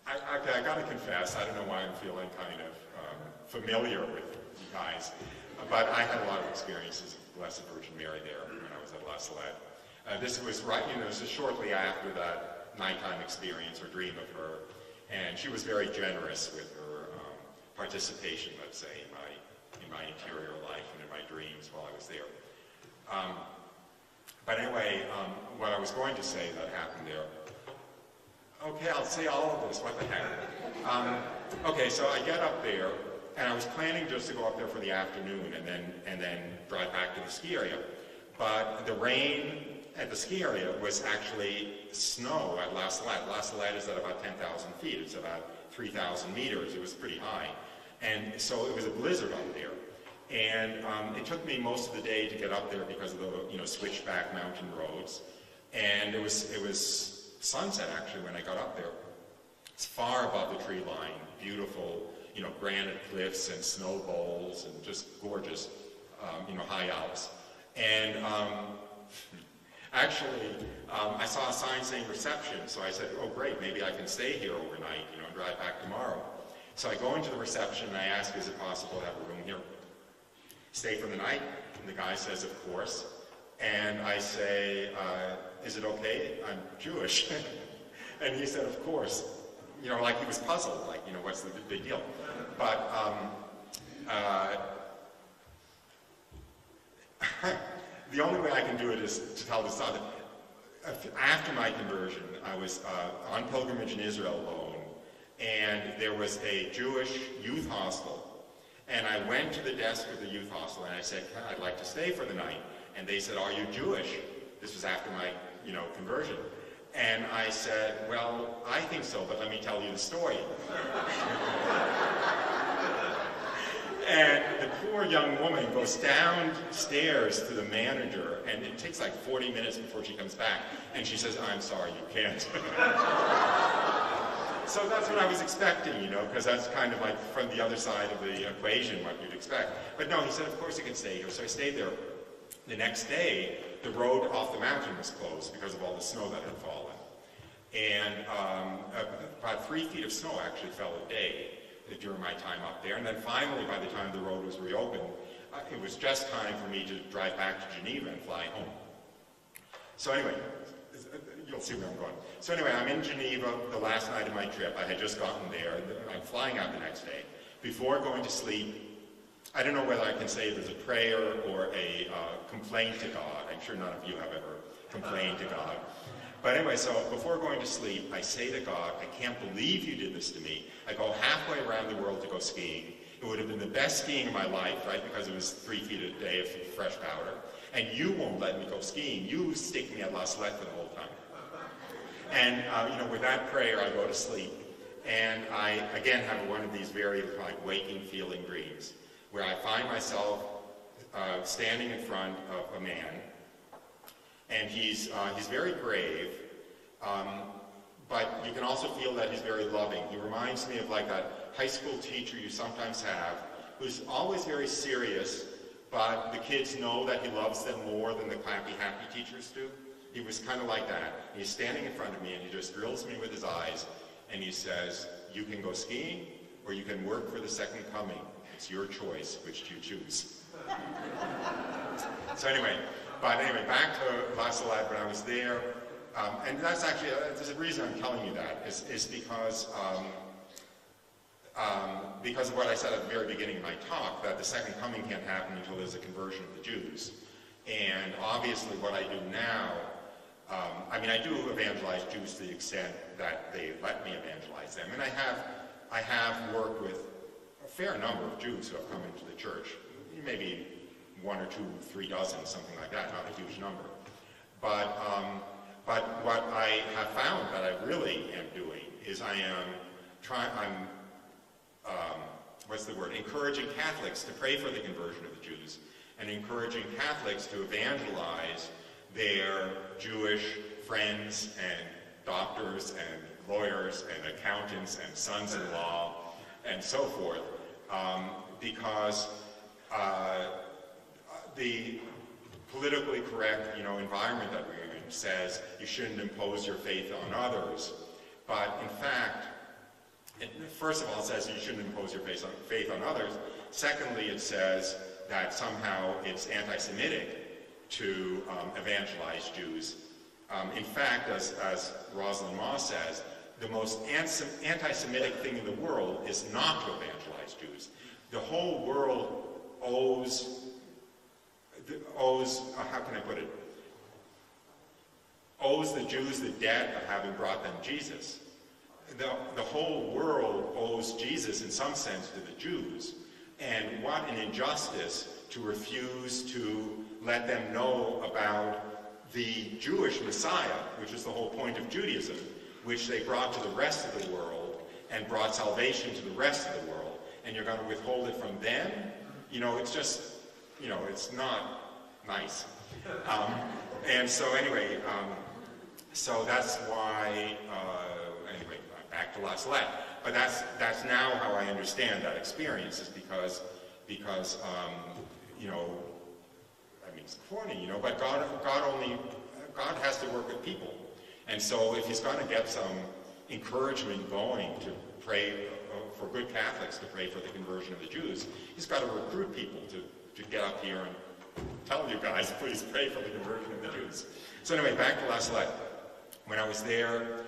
I got to confess, I don't know why I'm feeling kind of familiar with you guys, but I had a lot of experiences with the Blessed Virgin Mary there when I was at La Salette. This was right, this is shortly after that nighttime experience or dream of her, and she was very generous with her participation, let's say, in my interior life and in my dreams while I was there. But anyway, what I was going to say that happened there. Okay, I'll say all of this. What the heck? Okay, so I get up there, and I was planning just to go up there for the afternoon and then drive back to the ski area. But the rain at the ski area was actually snow at La Salette. La Salette is at about 10,000 feet. It's about 3,000 meters. It was pretty high. And so it was a blizzard up there. And it took me most of the day to get up there because of the switchback mountain roads. And it was sunset actually when I got up there. It's far above the tree line, beautiful, granite cliffs and snow bowls and just gorgeous, high Alps. And actually, I saw a sign saying reception, so I said, oh great, maybe I can stay here overnight, and drive back tomorrow. So I go into the reception and I ask, is it possible to have a room here? Stay for the night? And the guy says, of course. And I say, is it okay? I'm Jewish. And he said, of course. Like he was puzzled, like, what's the big deal? But the only way I can do it is to tell this story. After my conversion, I was on pilgrimage in Israel alone, and there was a Jewish youth hostel. And I went to the desk of the youth hostel and I said, I'd like to stay for the night. And they said, are you Jewish? This was after my, conversion. And I said, well, I think so, but let me tell you the story. And the poor young woman goes downstairs to the manager, and it takes like 40 minutes before she comes back. And she says, I'm sorry, you can't. So that's what I was expecting, because that's kind of like from the other side of the equation, what you'd expect. But no, he said, of course you can stay here. So I stayed there. The next day, the road off the mountain was closed because of all the snow that had fallen. And about 3 feet of snow actually fell a day during my time up there. And then finally, by the time the road was reopened, it was just time for me to drive back to Geneva and fly home. So anyway, you'll see where I'm going. So anyway, I'm in Geneva the last night of my trip. I had just gotten there. I'm flying out the next day. Before going to sleep, I don't know whether I can say it as a prayer or a complaint to God. I'm sure none of you have ever complained to God. But anyway, so before going to sleep, I say to God, I can't believe you did this to me. I go halfway around the world to go skiing. It would have been the best skiing of my life, right, because it was 3 feet a day of fresh powder. And you won't let me go skiing. You stick me at La Salette for the whole time. And, with that prayer, I go to sleep. And I, again, have one of these very, waking feeling dreams, where I find myself standing in front of a man. And he's very brave, but you can also feel that he's very loving. He reminds me of like that high school teacher you sometimes have, who's always very serious, but the kids know that he loves them more than the clappy, happy teachers do. He was kind of like that. He's standing in front of me and he just drills me with his eyes and he says, you can go skiing or you can work for the second coming. It's your choice, which do you choose? So anyway, back to La Salette when I was there, and that's actually, there's a reason I'm telling you that, is because of what I said at the very beginning of my talk, that the second coming can't happen until there's a conversion of the Jews. And obviously what I do now, I do evangelize Jews to the extent that they let me evangelize them. And I have worked with a fair number of Jews who have come into the church, maybe 1 or 2, 3 dozen, something like that, not a huge number. But what I have found that I really am doing is encouraging Catholics to pray for the conversion of the Jews and encouraging Catholics to evangelize their Jewish friends and doctors and lawyers and accountants and sons-in-law and so forth, because the politically correct, environment that we're in says you shouldn't impose your faith on others. But in fact, first of all, it says you shouldn't impose your faith on others. Secondly, it says that somehow it's anti-Semitic to evangelize Jews. In fact, as Rosalind Moss says, the most anti-Semitic thing in the world is not to evangelize Jews. The whole world owes, how can I put it, owes the Jews the debt of having brought them Jesus. The whole world owes Jesus in some sense to the Jews. And what an injustice to refuse to let them know about the Jewish Messiah, which is the whole point of Judaism, which they brought to the rest of the world and brought salvation to the rest of the world. And you're going to withhold it from them? It's just, it's not nice. And so anyway, so that's why, back to La Salette. But that's now how I understand that experience, is because it's corny, but God has to work with people. And so if he's going to get some encouragement going to pray for good Catholics to pray for the conversion of the Jews, he's got to recruit people to get up here and tell you guys, please pray for the conversion of the Jews. So anyway, back to La Salette. When I was there,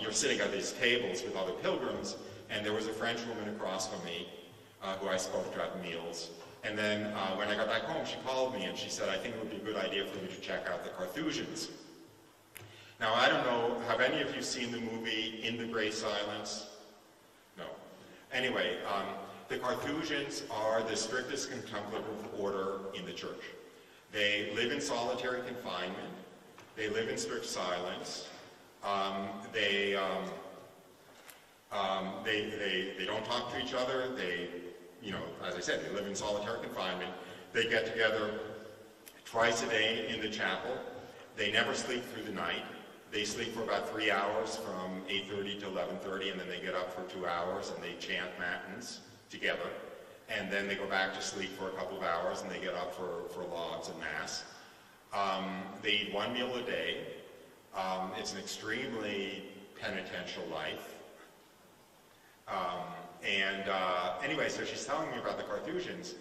you're sitting at these tables with other pilgrims, and there was a French woman across from me who I spoke to at meals. And then when I got back home, she called me and she said, I think it would be a good idea for you to check out the Carthusians. Now, I don't know, have any of you seen the movie In the Grey Silence? No. Anyway, the Carthusians are the strictest contemplative order in the church. They live in solitary confinement. They live in strict silence. They don't talk to each other. They, as I said, they live in solitary confinement. They get together twice a day in the chapel. They never sleep through the night. They sleep for about 3 hours from 8:30 to 11:30, and then they get up for 2 hours and they chant matins together. And then they go back to sleep for a couple of hours and they get up for lauds and mass. They eat one meal a day. It's an extremely penitential life. Anyway, so she's telling me about the Carthusians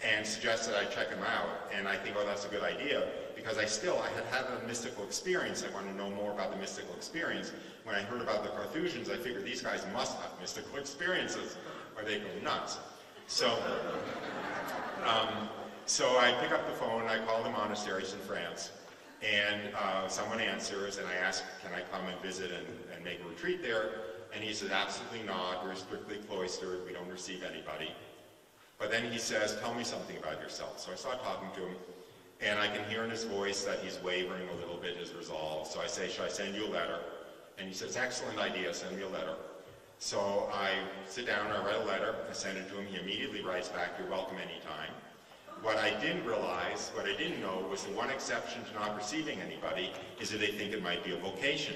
and suggests that I check them out. And I think, oh, that's a good idea, because I had had a mystical experience. I wanted to know more about the mystical experience. When I heard about the Carthusians, I figured these guys must have mystical experiences, or they go nuts. So, so I pick up the phone, I call the monasteries in France, and someone answers, and I ask, can I come and visit and make a retreat there? And he says, absolutely not, we're strictly cloistered, we don't receive anybody. But then he says, tell me something about yourself. So I start talking to him, and I can hear in his voice that he's wavering a little bit, his resolve. So I say, should I send you a letter? And he says, excellent idea, send me a letter. So I sit down, I write a letter, I send it to him, he immediately writes back, you're welcome anytime. What I didn't realize, what I didn't know, was the one exception to not receiving anybody is that they think it might be a vocation.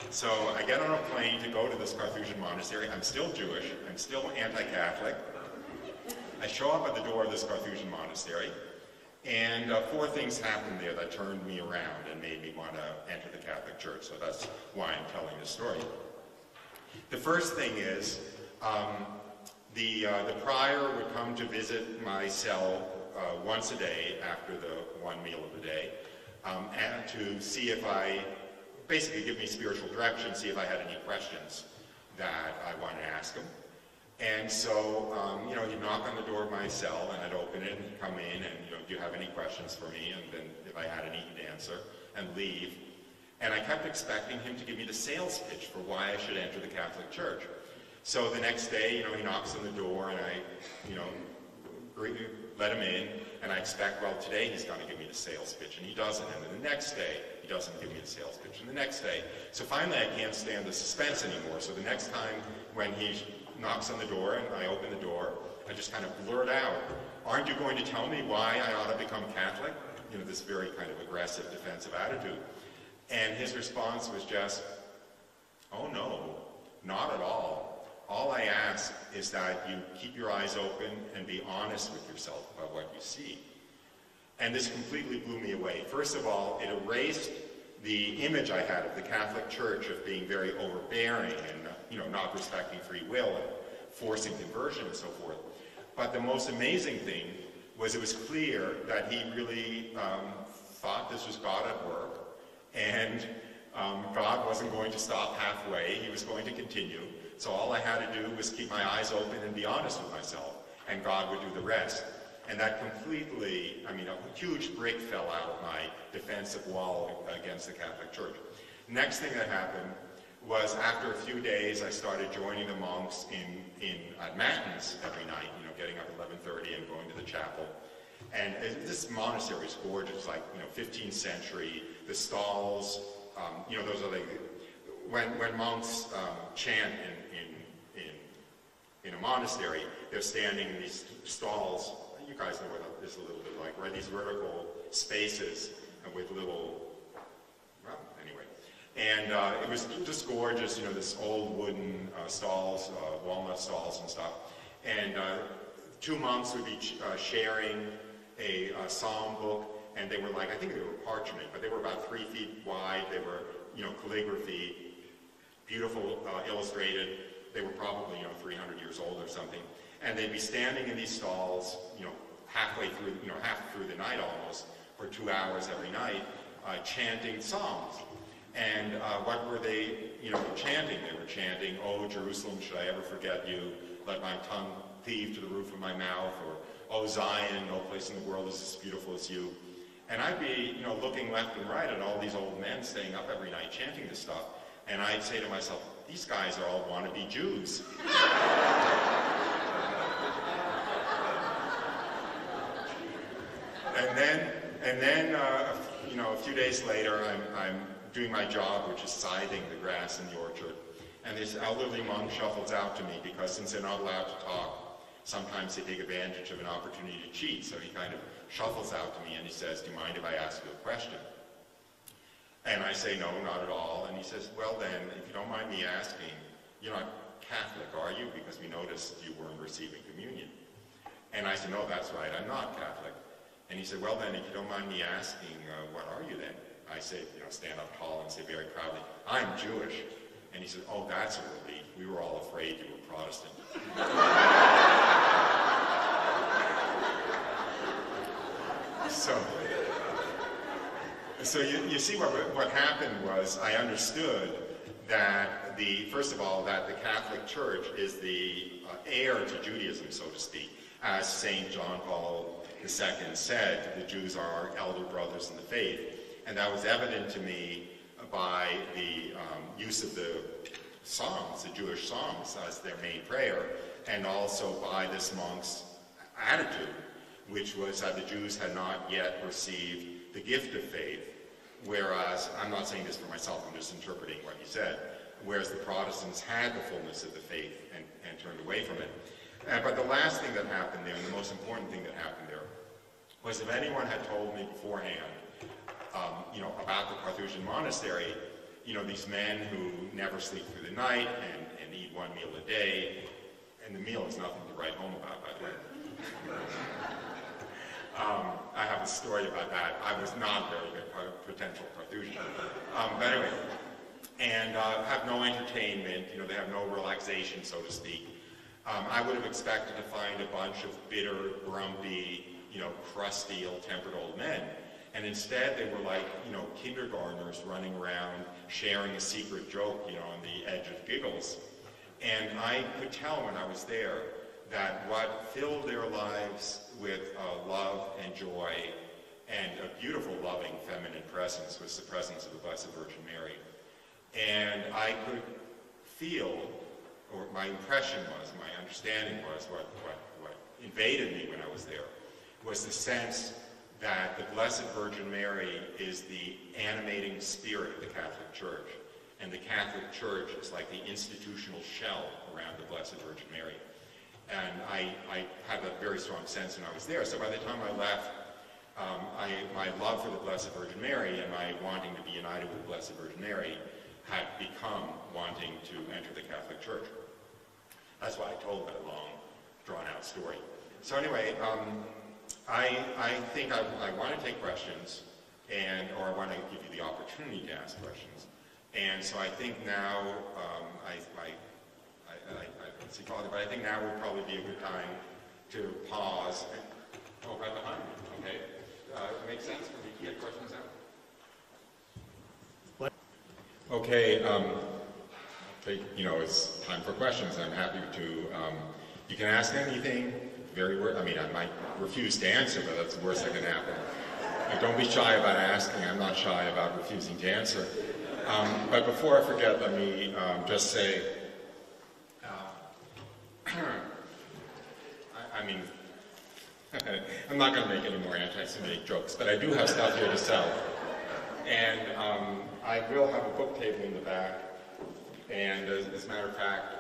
So I get on a plane to go to this Carthusian monastery. I'm still Jewish, I'm still anti-Catholic. I show up at the door of this Carthusian monastery, and 4 things happened there that turned me around and made me want to enter the Catholic Church. So that's why I'm telling this story. The first thing is, the prior would come to visit my cell once a day after the one meal of the day, and to see if basically give me spiritual direction, see if I had any questions that I wanted to ask him. And so, he'd knock on the door of my cell, and I'd open it, and he'd come in, and, do you have any questions for me? And then if I had any, he'd answer, and leave. And I kept expecting him to give me the sales pitch for why I should enter the Catholic Church. So the next day, he knocks on the door, and I, let him in, and I expect, well, today he's going to give me the sales pitch, and he doesn't. And then the next day, he doesn't give me the sales pitch, and the next day. So finally, I can't stand the suspense anymore. So the next time when he knocks on the door and I open the door, I just kind of blurt out, aren't you going to tell me why I ought to become Catholic? This very kind of aggressive, defensive attitude. And his response was just, oh no, not at all. All I ask is that you keep your eyes open and be honest with yourself about what you see. And this completely blew me away. First of all, it erased the image I had of the Catholic Church of being very overbearing and not respecting free will and forcing conversion and so forth. But the most amazing thing was it was clear that he really thought this was God at work, and God wasn't going to stop halfway. He was going to continue. So all I had to do was keep my eyes open and be honest with myself, and God would do the rest. And that completely, a huge brick fell out of my defensive wall against the Catholic Church. Next thing that happened was after a few days, I started joining the monks at matins every night, getting up at 11:30 and going to the chapel. And this monastery is gorgeous, like, 15th century. The stalls, those are like, when monks chant in a monastery, they're standing in these stalls. You guys know what this is a little bit like, right? These vertical spaces with little, well, anyway. And it was just gorgeous, this old wooden stalls, walnut stalls and stuff. And 2 monks would be sharing a psalm book, and they were like, I think they were parchment, but they were about 3 feet wide. They were, calligraphy, beautiful, illustrated. They were probably, 300 years old or something. And they'd be standing in these stalls, halfway through, half through the night almost, for 2 hours every night, chanting psalms. And what were they, chanting? They were chanting, "Oh, Jerusalem, should I ever forget you? Let my tongue cleave to the roof of my mouth," or "Oh, Zion, no place in the world is as beautiful as you." And I'd be, looking left and right at all these old men staying up every night chanting this stuff, and I'd say to myself, these guys are all wannabe Jews. And then, a few days later, I'm doing my job, which is scything the grass in the orchard, and this elderly monk shuffles out to me because since they're not allowed to talk, sometimes they take advantage of an opportunity to cheat. So he kind of shuffles out to me and he says, "Do you mind if I ask you a question?" And I say, "No, not at all." And he says, "Well then, if you don't mind me asking, you're not Catholic, are you? Because we noticed you weren't receiving communion." And I said, "No, that's right, I'm not Catholic." And he said, well then, if you don't mind me asking, what are you then? I said, stand up tall and say very proudly, I'm Jewish. And he said, oh, that's a relief. We were all afraid you were Protestant. So you see what happened was I understood that first of all, that the Catholic Church is the heir to Judaism, so to speak. As St. John Paul II said, the Jews are our elder brothers in the faith. And that was evident to me by the use of the songs, the Jewish songs, as their main prayer, and also by this monk's attitude, which was that the Jews had not yet received the gift of faith, whereas, I'm not saying this for myself, I'm just interpreting what he said, whereas the Protestants had the fullness of the faith and turned away from it. But the last thing that happened there, and the most important thing that happened there, was if anyone had told me beforehand, about the Carthusian monastery, these men who never sleep through the night and eat one meal a day, and the meal is nothing to write home about, by the way. I have a story about that. I was not a very good potential Carthusian. But anyway, and have no entertainment, they have no relaxation, so to speak. I would have expected to find a bunch of bitter, grumpy, crusty, ill-tempered old men. And instead, they were like, kindergartners running around, sharing a secret joke, on the edge of giggles. And I could tell when I was there that what filled their lives with love and joy and a beautiful, loving, feminine presence was the presence of the Blessed Virgin Mary. And I could feel, or my impression was, my understanding was, what invaded me when I was there, was the sense that the Blessed Virgin Mary is the animating spirit of the Catholic Church. And the Catholic Church is like the institutional shell around the Blessed Virgin Mary. And I had a very strong sense when I was there. So by the time I left, my love for the Blessed Virgin Mary and my wanting to be united with the Blessed Virgin Mary had become wanting to enter the Catholic Church. That's why I told that long, drawn-out story. So anyway, I think I want to take questions, or I want to give you the opportunity to ask questions. And so I think now, but I think now would probably be a good time to pause. Right behind me, okay. It makes sense for me to get questions out? Okay, it's time for questions. I'm happy to, you can ask anything, I might refuse to answer, but that's the worst that can happen. Don't be shy about asking. I'm not shy about refusing to answer. But before I forget, let me just say, I'm not going to make any more anti-Semitic jokes, but I do have stuff here to sell. And I will have a book table in the back. And as a matter of fact,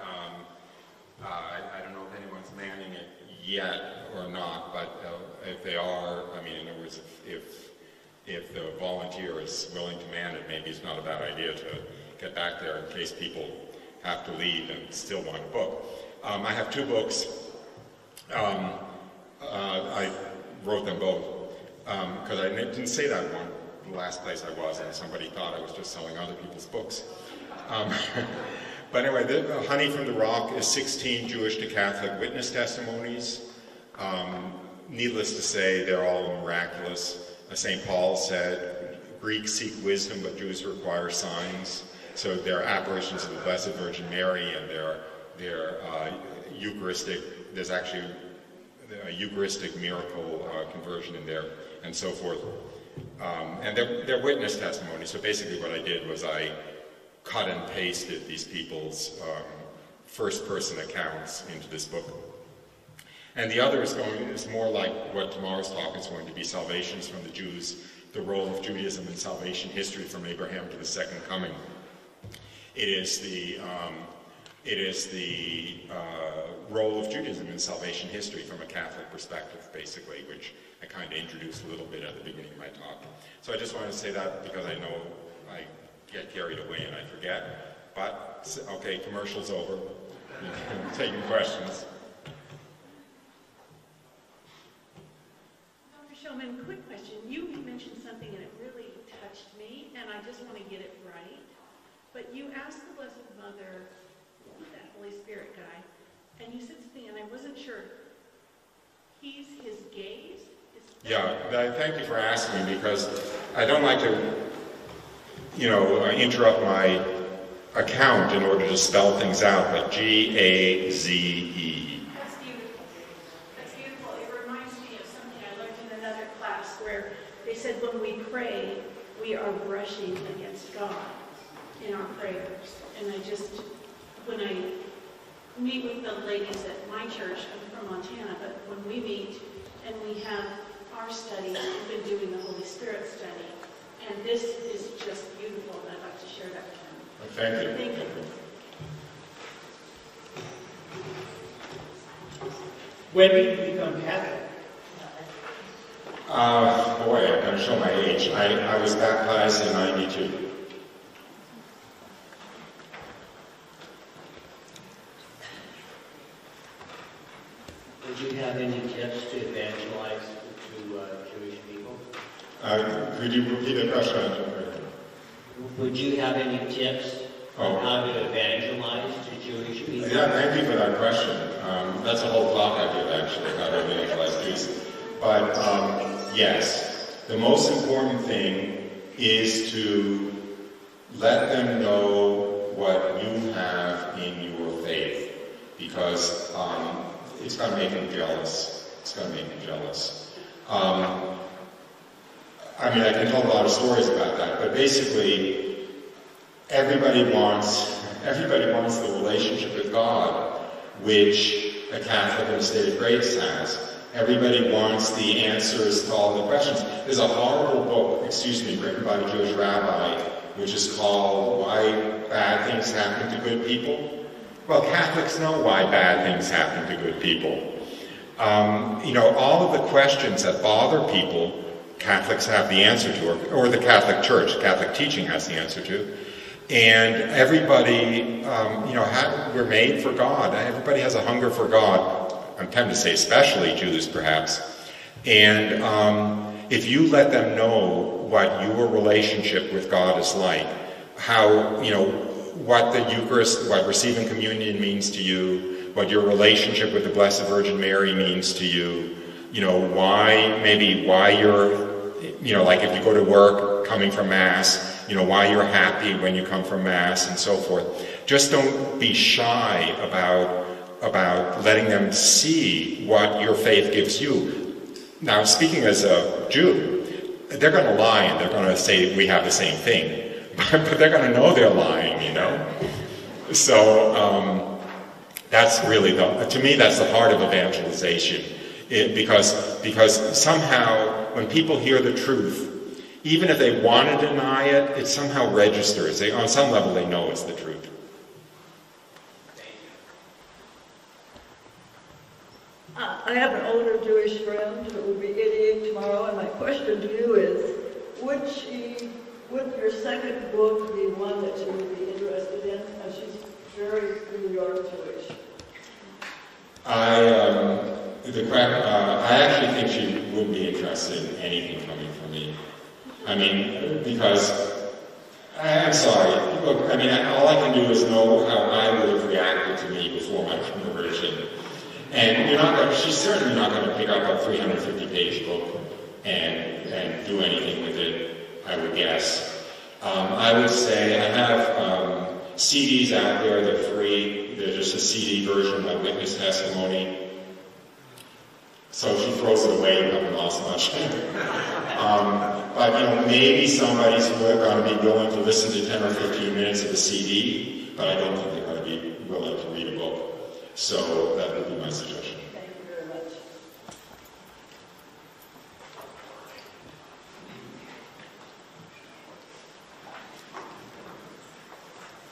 I don't know if anyone's manning it yet or not, but if they are, in other words, if the volunteer is willing to man it, maybe it's not a bad idea to get back there in case people have to leave and still want a book. I have two books. I wrote them both because I didn't say that one the last place I was, and somebody thought I was just selling other people's books. But anyway, Honey from the Rock is 16 Jewish to Catholic witness testimonies. Needless to say, they're all miraculous. St. Paul said, Greeks seek wisdom, but Jews require signs. So they're apparitions of the Blessed Virgin Mary, and they're Eucharistic. There's actually a Eucharistic miracle conversion in there, and so forth. And they're witness testimonies. So basically what I did was I cut and pasted these people's first-person accounts into this book. And the other is more like what tomorrow's talk is going to be, Salvations from the Jews, the role of Judaism in salvation history from Abraham to the Second Coming. It is the role of Judaism in salvation history from a Catholic perspective, basically, which I kind of introduced a little bit at the beginning of my talk. So I just wanted to say that because I know I get carried away and I forget. But, okay, commercial's over. Taking questions. Dr. Schoeman, asked the Blessed Mother, that Holy Spirit guy, and you said something, and I wasn't sure. He's his gaze? Yeah, thank you for asking me, because I don't like to, interrupt my account in order to spell things out, but G-A-Z-E. That's beautiful. That's beautiful. It reminds me of something I learned in another class where they said when we pray, we are brushing against God in our prayers. And when I meet with the ladies at my church, I'm from Montana, but when we meet and we have our study, we've been doing the Holy Spirit study, and this is just beautiful, and I'd like to share that with them. Thank you. Thank you. When did you become Catholic? Boy, I'm going to show my age. I was baptized in 92. Did you have any tips to evangelize to Jewish people? Could you repeat the question? Would you have any tips on how to evangelize to Jewish people? Yeah, thank you for that question. That's a whole talk I did, actually, how to evangelize Jews. But yes, the most important thing is to let them know what you have in your faith, because it's going to make them jealous. It's going to make them jealous. I can tell a lot of stories about that, but basically, everybody wants the relationship with God, which a Catholic in the state of grace has. Everybody wants the answers to all the questions. There's a horrible book, written by a Jewish rabbi, which is called Why Bad Things Happen to Good People. Well, Catholics know why bad things happen to good people. All of the questions that bother people, Catholics have the answer to, or the Catholic Church, Catholic teaching has the answer to. And everybody, we're made for God. Everybody has a hunger for God. I'm tempted to say especially Jews, perhaps. And if you let them know what your relationship with God is like, how, what the Eucharist, what receiving communion means to you, what your relationship with the Blessed Virgin Mary means to you, why you're, like if you go to work coming from Mass, why you're happy when you come from Mass and so forth. Just don't be shy about letting them see what your faith gives you. Now, speaking as a Jew, they're going to lie and they're going to say we have the same thing, but they're going to know they're lying, So that's really to me, that's the heart of evangelization, because somehow when people hear the truth, even if they want to deny it, it somehow registers. On some level, they know it's the truth. I have an older Jewish friend who will be 88 tomorrow, and my question to you is, would your second book be one that she would be interested in? And she's very New York Jewish. I actually think she would be interested in anything coming from me. Because I'm sorry. Look, all I can do is know how I would have reacted to me before my conversion. And she's certainly not going to pick up a 350-page book and do anything with it, I would guess. I would say I have CDs out there that are free. They're just a CD version of my witness testimony. So if she throws it away, you haven't lost much. But maybe somebody's going to be willing to listen to 10 or 15 minutes of a CD, but I don't think they're going to be willing to read a book. So that would be my suggestion. Thank you very much.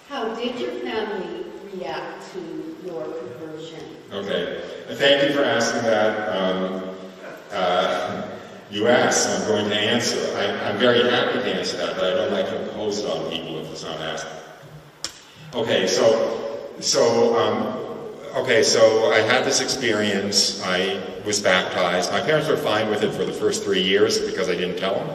How did your family react to your conversion? Okay. Thank you for asking that. You asked, so I'm going to answer. I'm very happy to answer that, but I don't like to impose it on people if it's not asked. Okay, so I had this experience. I was baptized. My parents were fine with it for the first 3 years because I didn't tell them.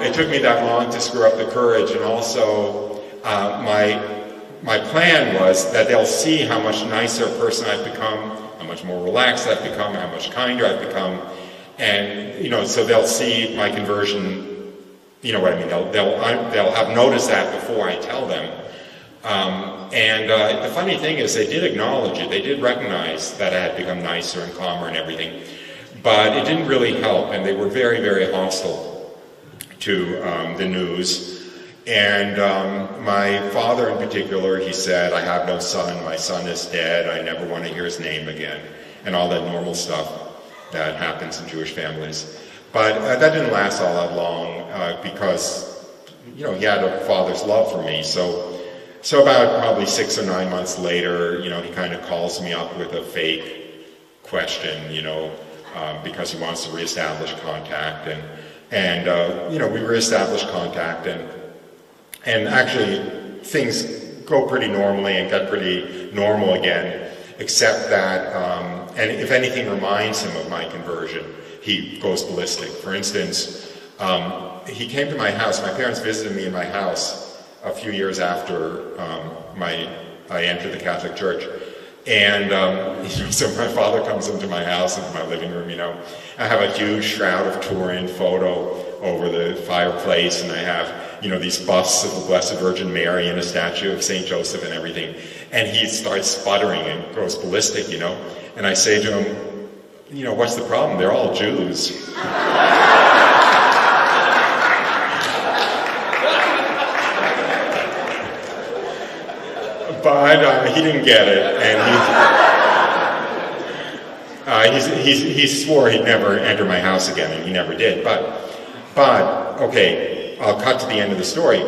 it took me that long to screw up the courage, and also my plan was that they'll see how much nicer a person I've become, how much more relaxed I've become, how much kinder I've become, and so they'll see my conversion. You know what I mean? They'll have noticed that before I tell them. The funny thing is, they did acknowledge it. They did recognize that I had become nicer and calmer and everything, but it didn't really help, and they were very, very hostile to the news. And my father in particular, he said, "I have no son, my son is dead, I never want to hear his name again," and all that normal stuff that happens in Jewish families. But that didn't last all that long because, he had a father's love for me. So about probably 6 or 9 months later, he kind of calls me up with a fake question, because he wants to reestablish contact. And we reestablished contact, and actually things go pretty normally and get pretty normal again, except that, and if anything reminds him of my conversion, he goes ballistic. For instance, he came to my house. My parents visited me in my house a few years after I entered the Catholic Church. And so my father comes into my house, into my living room, I have a huge Shroud of Turin photo over the fireplace, and I have, these busts of the Blessed Virgin Mary and a statue of St. Joseph and everything. And he starts sputtering and goes ballistic, And I say to him, what's the problem? They're all Jews. But he didn't get it, and he swore he'd never enter my house again, and he never did. But okay, I'll cut to the end of the story,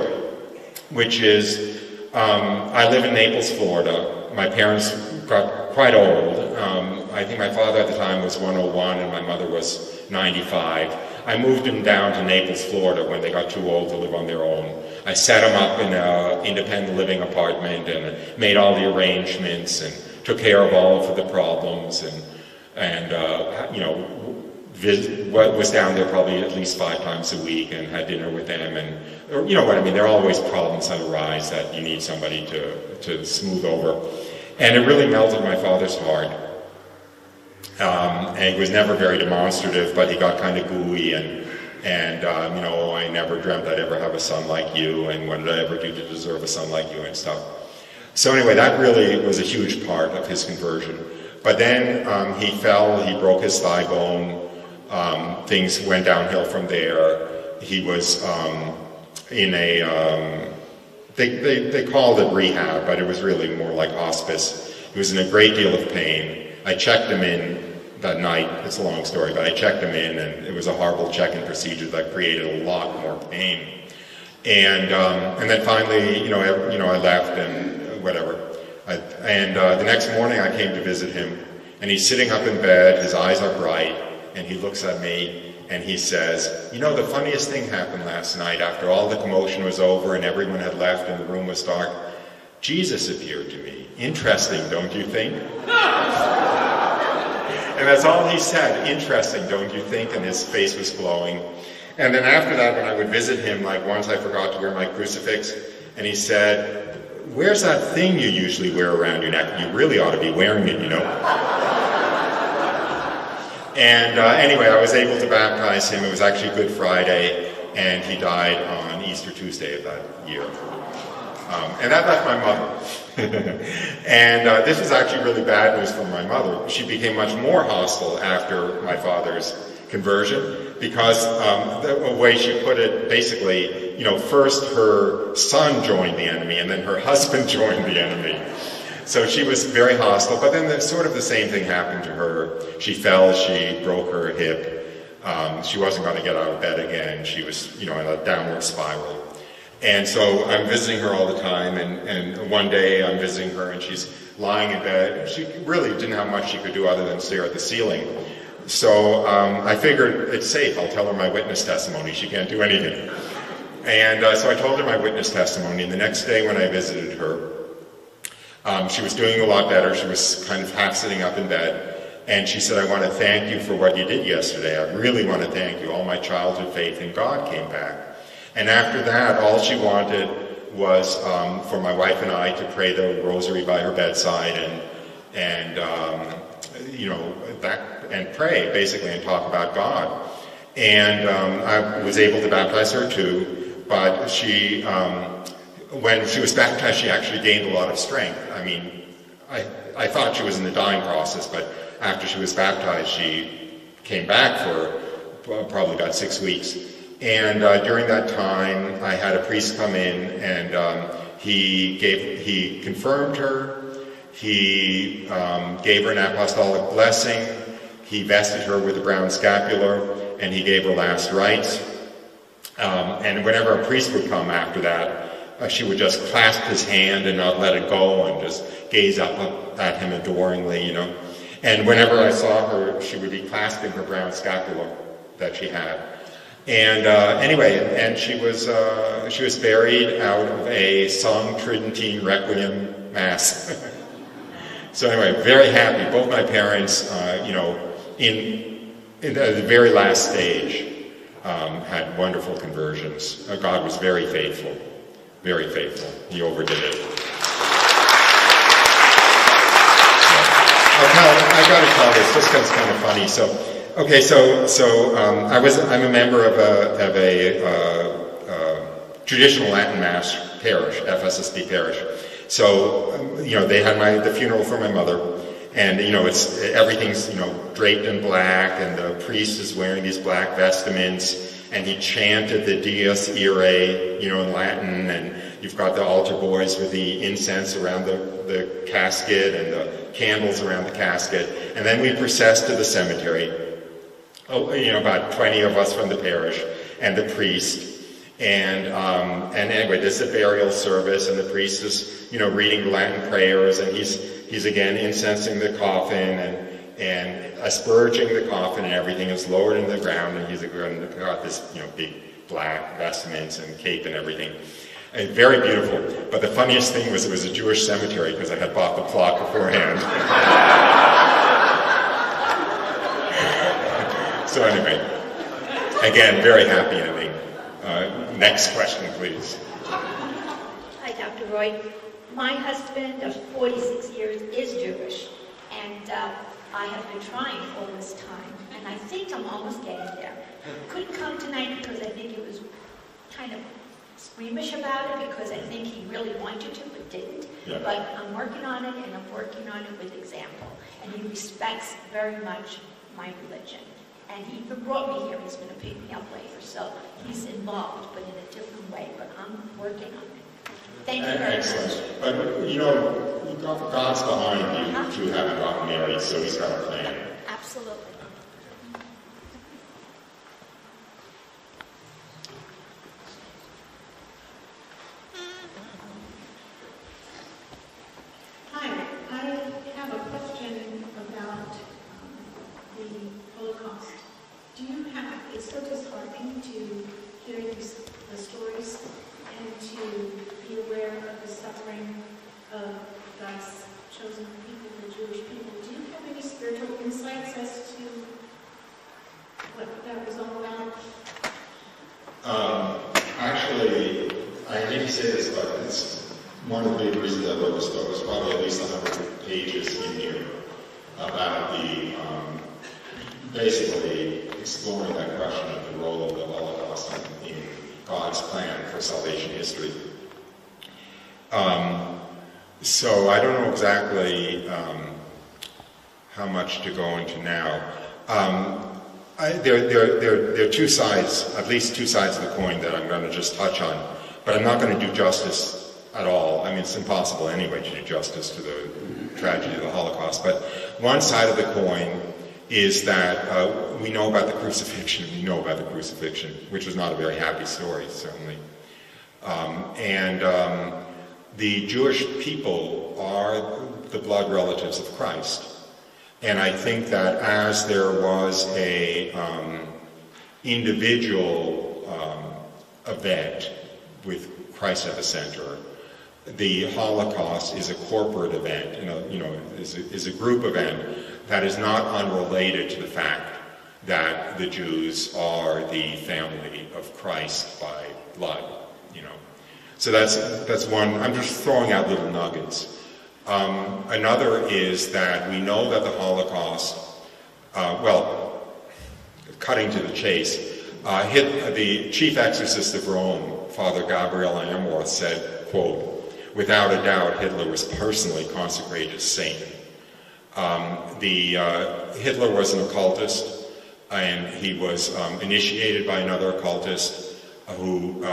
which is I live in Naples, Florida. My parents got quite old. I think my father at the time was 101 and my mother was 95. I moved them down to Naples, Florida when they got too old to live on their own. I set them up in an independent living apartment and made all the arrangements and took care of all of the problems and was down there probably at least 5 times a week and had dinner with them. And you know what I mean, there are always problems that arise that you need somebody to smooth over. And it really melted my father's heart. And he was never very demonstrative, but he got kind of gooey and I never dreamt I'd ever have a son like you, and what did I ever do to deserve a son like you and stuff. So anyway, that really was a huge part of his conversion. But then he fell, he broke his thigh bone, things went downhill from there. He was in a, they called it rehab, but it was really more like hospice. He was in a great deal of pain. I checked him in that night. It's a long story, but I checked him in, and it was a horrible check-in procedure that created a lot more pain. And then finally, I left and whatever. The next morning I came to visit him, and he's sitting up in bed, his eyes are bright, and he looks at me and he says, the funniest thing happened last night after all the commotion was over and everyone had left and the room was dark. Jesus appeared to me. Interesting, don't you think? And that's all he said. Interesting, don't you think? And his face was glowing. And then after that, when I would visit him, like once I forgot to wear my crucifix, and he said, "Where's that thing you usually wear around your neck? You really ought to be wearing it, And anyway, I was able to baptize him. It was actually Good Friday, and he died on Easter Tuesday of that year. And that left my mother. And this was actually really bad news for my mother. She became much more hostile after my father's conversion because the way she put it, basically, first her son joined the enemy and then her husband joined the enemy. So she was very hostile, but then sort of the same thing happened to her. She fell, she broke her hip. She wasn't going to get out of bed again. She was, in a downward spiral. And so I'm visiting her all the time, and one day I'm visiting her and she's lying in bed. She really didn't have much she could do other than stare at the ceiling. So I figured it's safe. I'll tell her my witness testimony. She can't do anything. And so I told her my witness testimony, and the next day when I visited her, she was doing a lot better. She was kind of half sitting up in bed. And she said, I want to thank you for what you did yesterday. I really want to thank you. All my childhood faith in God came back. And after that, all she wanted was for my wife and I to pray the rosary by her bedside and pray, basically, and talk about God. And I was able to baptize her too, but she, when she was baptized, she actually gained a lot of strength. I mean, I thought she was in the dying process, but after she was baptized, she came back for probably about 6 weeks. And during that time, I had a priest come in, and he confirmed her. He gave her an apostolic blessing. He vested her with a brown scapular, and he gave her last rites. And whenever a priest would come after that, she would just clasp his hand and not let it go, and just gaze up at him adoringly, you know. And whenever I saw her, she would be clasping her brown scapular that she had. And anyway, and she was buried out of a sung Tridentine Requiem Mass. So anyway, very happy. Both my parents, in the very last stage, had wonderful conversions. God was very faithful. Very faithful. He overdid it. I got to tell this just because it's kind of funny. I'm a member of a traditional Latin Mass parish, FSSP parish. So they had the funeral for my mother, and everything's draped in black, and the priest is wearing these black vestments. And he chanted the Dies Irae, in Latin, and you've got the altar boys with the incense around the casket and the candles around the casket. And then we processed to the cemetery, about 20 of us from the parish, and the priest. And anyway, this is a burial service, and the priest is, reading Latin prayers, and he's again incensing the coffin, and asperging the coffin, and everything is lowered into the ground, and he's got this, big black vestments and cape and everything. And very beautiful. But the funniest thing was it was a Jewish cemetery, because I had bought the plot beforehand. So anyway, again, very happy ending. Next question, please. Hi, Dr. Roy. My husband of 46 years is Jewish, and I have been trying all this time, and I think I'm almost getting there. Couldn't come tonight because I think it was kind of squeamish about it, because I think he really wanted to but didn't. Yeah. But I'm working on it, and I'm working on it with example. And he respects very much my religion. And he even brought me here. He's going to pick me up later. So he's involved, but in a different way. But I'm working on it. Thank you very much. But, God's behind you to having gotten married, so he's got a plan. Absolutely. Hi, I have a question about the Holocaust. It's so disheartening to hear the stories and to be aware of the suffering of God's chosen people, the Jewish people. Do you have any spiritual insights as to what that was all about? Actually, I hate to say this, but it's one of the big reasons I wrote this book. There's probably at least 100 pages in here about basically exploring that question of the role of the Holocaust in God's plan for salvation history. So I don't know exactly how much to go into now. There are two sides, at least two sides of the coin that I'm going to just touch on, but I'm not going to do justice at all. I mean, it's impossible anyway to do justice to the tragedy of the Holocaust. But one side of the coin is that we know about the crucifixion. We know about the crucifixion, which was not a very happy story, certainly. The Jewish people are the blood relatives of Christ. And I think that as there was a individual event with Christ at the center, the Holocaust is a corporate event, is a group event that is not unrelated to the fact that the Jews are the family of Christ by blood, So that's one. I'm just throwing out little nuggets. Another is that we know that the Holocaust, cutting to the chase, the chief exorcist of Rome, Father Gabriel Amorth, said, quote, "Without a doubt, Hitler was personally consecrated as Satan." Hitler was an occultist, and he was initiated by another occultist who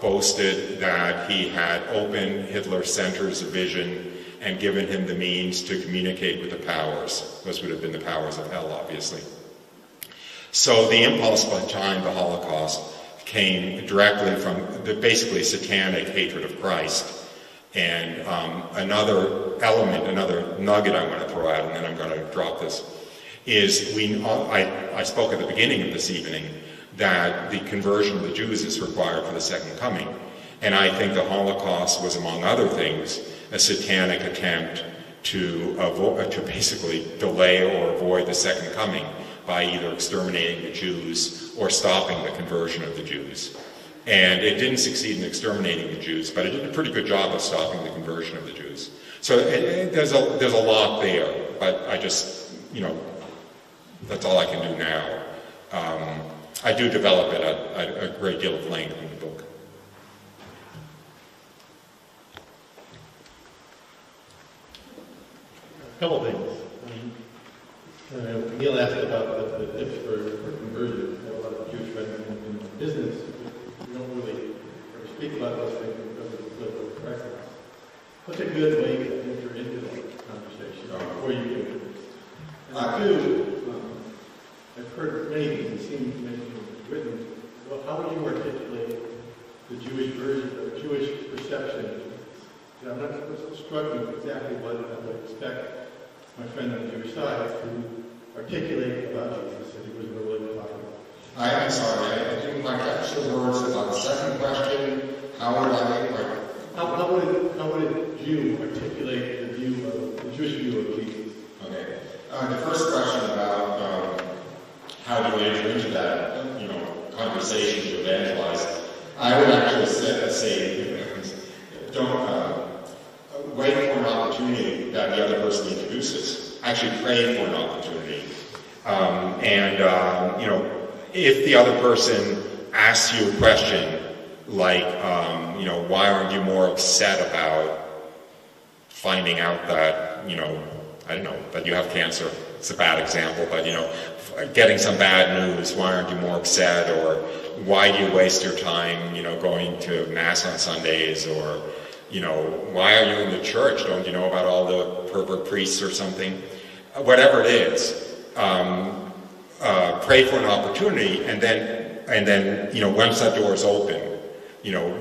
boasted that he had opened Hitler's centers of vision and given him the means to communicate with the powers. Those would have been the powers of hell, obviously. So the impulse behind the Holocaust came directly from the basically satanic hatred of Christ. And another element, another nugget I want to throw out, and then I'm going to drop this, is I spoke at the beginning of this evening that the conversion of the Jews is required for the second coming. And I think the Holocaust was, among other things, a satanic attempt to basically delay or avoid the second coming by either exterminating the Jews or stopping the conversion of the Jews. And it didn't succeed in exterminating the Jews, but it did a pretty good job of stopping the conversion of the Jews. So there's a lot there, but I just, that's all I can do now. I do develop it at a great deal of length in the book. A couple things. Neil asked about the tips for conversion. I have a lot of Jewish friends in business. We don't really ever speak about those things because of the political correctness. What's a good way to enter into that conversation before you do it? And two, I've heard many things, it seems written. Well, how would you articulate the Jewish version, the Jewish perception? I'm not struggling with exactly what I would expect my friend on the Jewish side to articulate about Jesus as he was really talking about. I'm sorry, I didn't quite catch the words about the second question. How would a Jew articulate the Jewish view of Jesus? Okay. The first question about how do we enter into that, conversation to evangelize, I would actually say don't wait for an opportunity that the other person introduces. Actually pray for an opportunity. If the other person asks you a question like, why aren't you more upset about finding out that, I don't know, that you have cancer? It's a bad example, but, getting some bad news, why aren't you more upset? Or why do you waste your time, going to Mass on Sundays? Or, why are you in the church? Don't you know about all the pervert priests or something? Whatever it is, pray for an opportunity, and then once that door is open,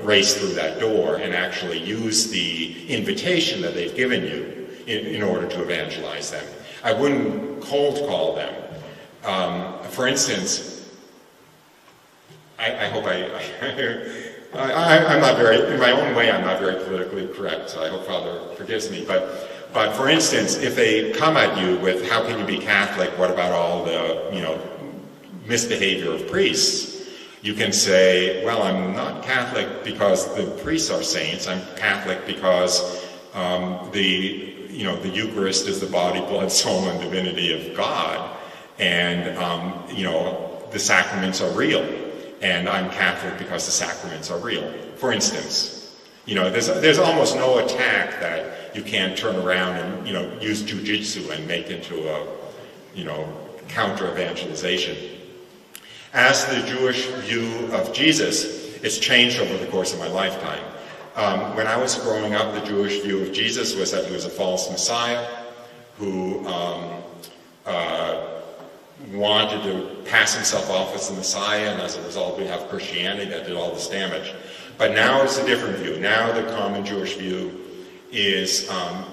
race through that door and actually use the invitation that they've given you in order to evangelize them. I wouldn't cold call them. For instance, I hope I'm not very, in my own way, I'm not very politically correct, so I hope Father forgives me. But for instance, if they come at you with, how can you be Catholic? What about all the, misbehavior of priests? You can say, well, I'm not Catholic because the priests are saints. I'm Catholic because the Eucharist is the body, blood, soul, and divinity of God. And, the sacraments are real. And I'm Catholic because the sacraments are real. For instance, there's almost no attack that you can't turn around and, use jujitsu and make into a, counter-evangelization. As the Jewish view of Jesus, it's changed over the course of my lifetime. When I was growing up, the Jewish view of Jesus was that he was a false Messiah who wanted to pass himself off as the Messiah, and as a result we have Christianity that did all this damage. But now it's a different view. Now the common Jewish view is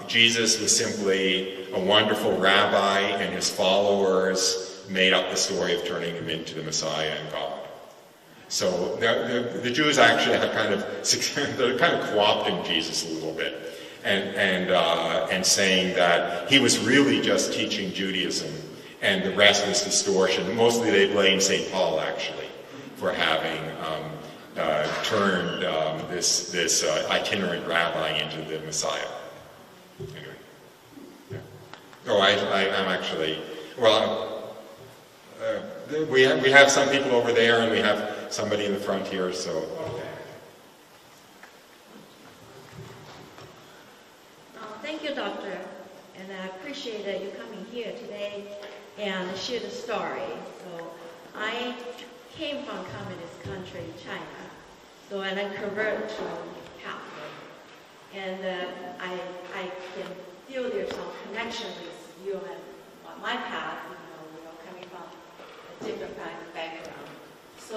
Jesus was simply a wonderful rabbi, and his followers made up the story of turning him into the Messiah and God. So the Jews actually have they're kind of co-opting Jesus a little bit, and saying that he was really just teaching Judaism, and the rest was distortion. Mostly they blame St. Paul actually for having turned this itinerant rabbi into the Messiah. Anyway, yeah. Oh, I'm actually we have some people over there, and we have somebody in the front here. So okay. Thank you, Doctor, and I appreciate that you coming here today and share the story. So I came from communist country, China, and I converted to Catholic, and I can feel there's some connection with you and my path. We are coming from a different kind of background. So,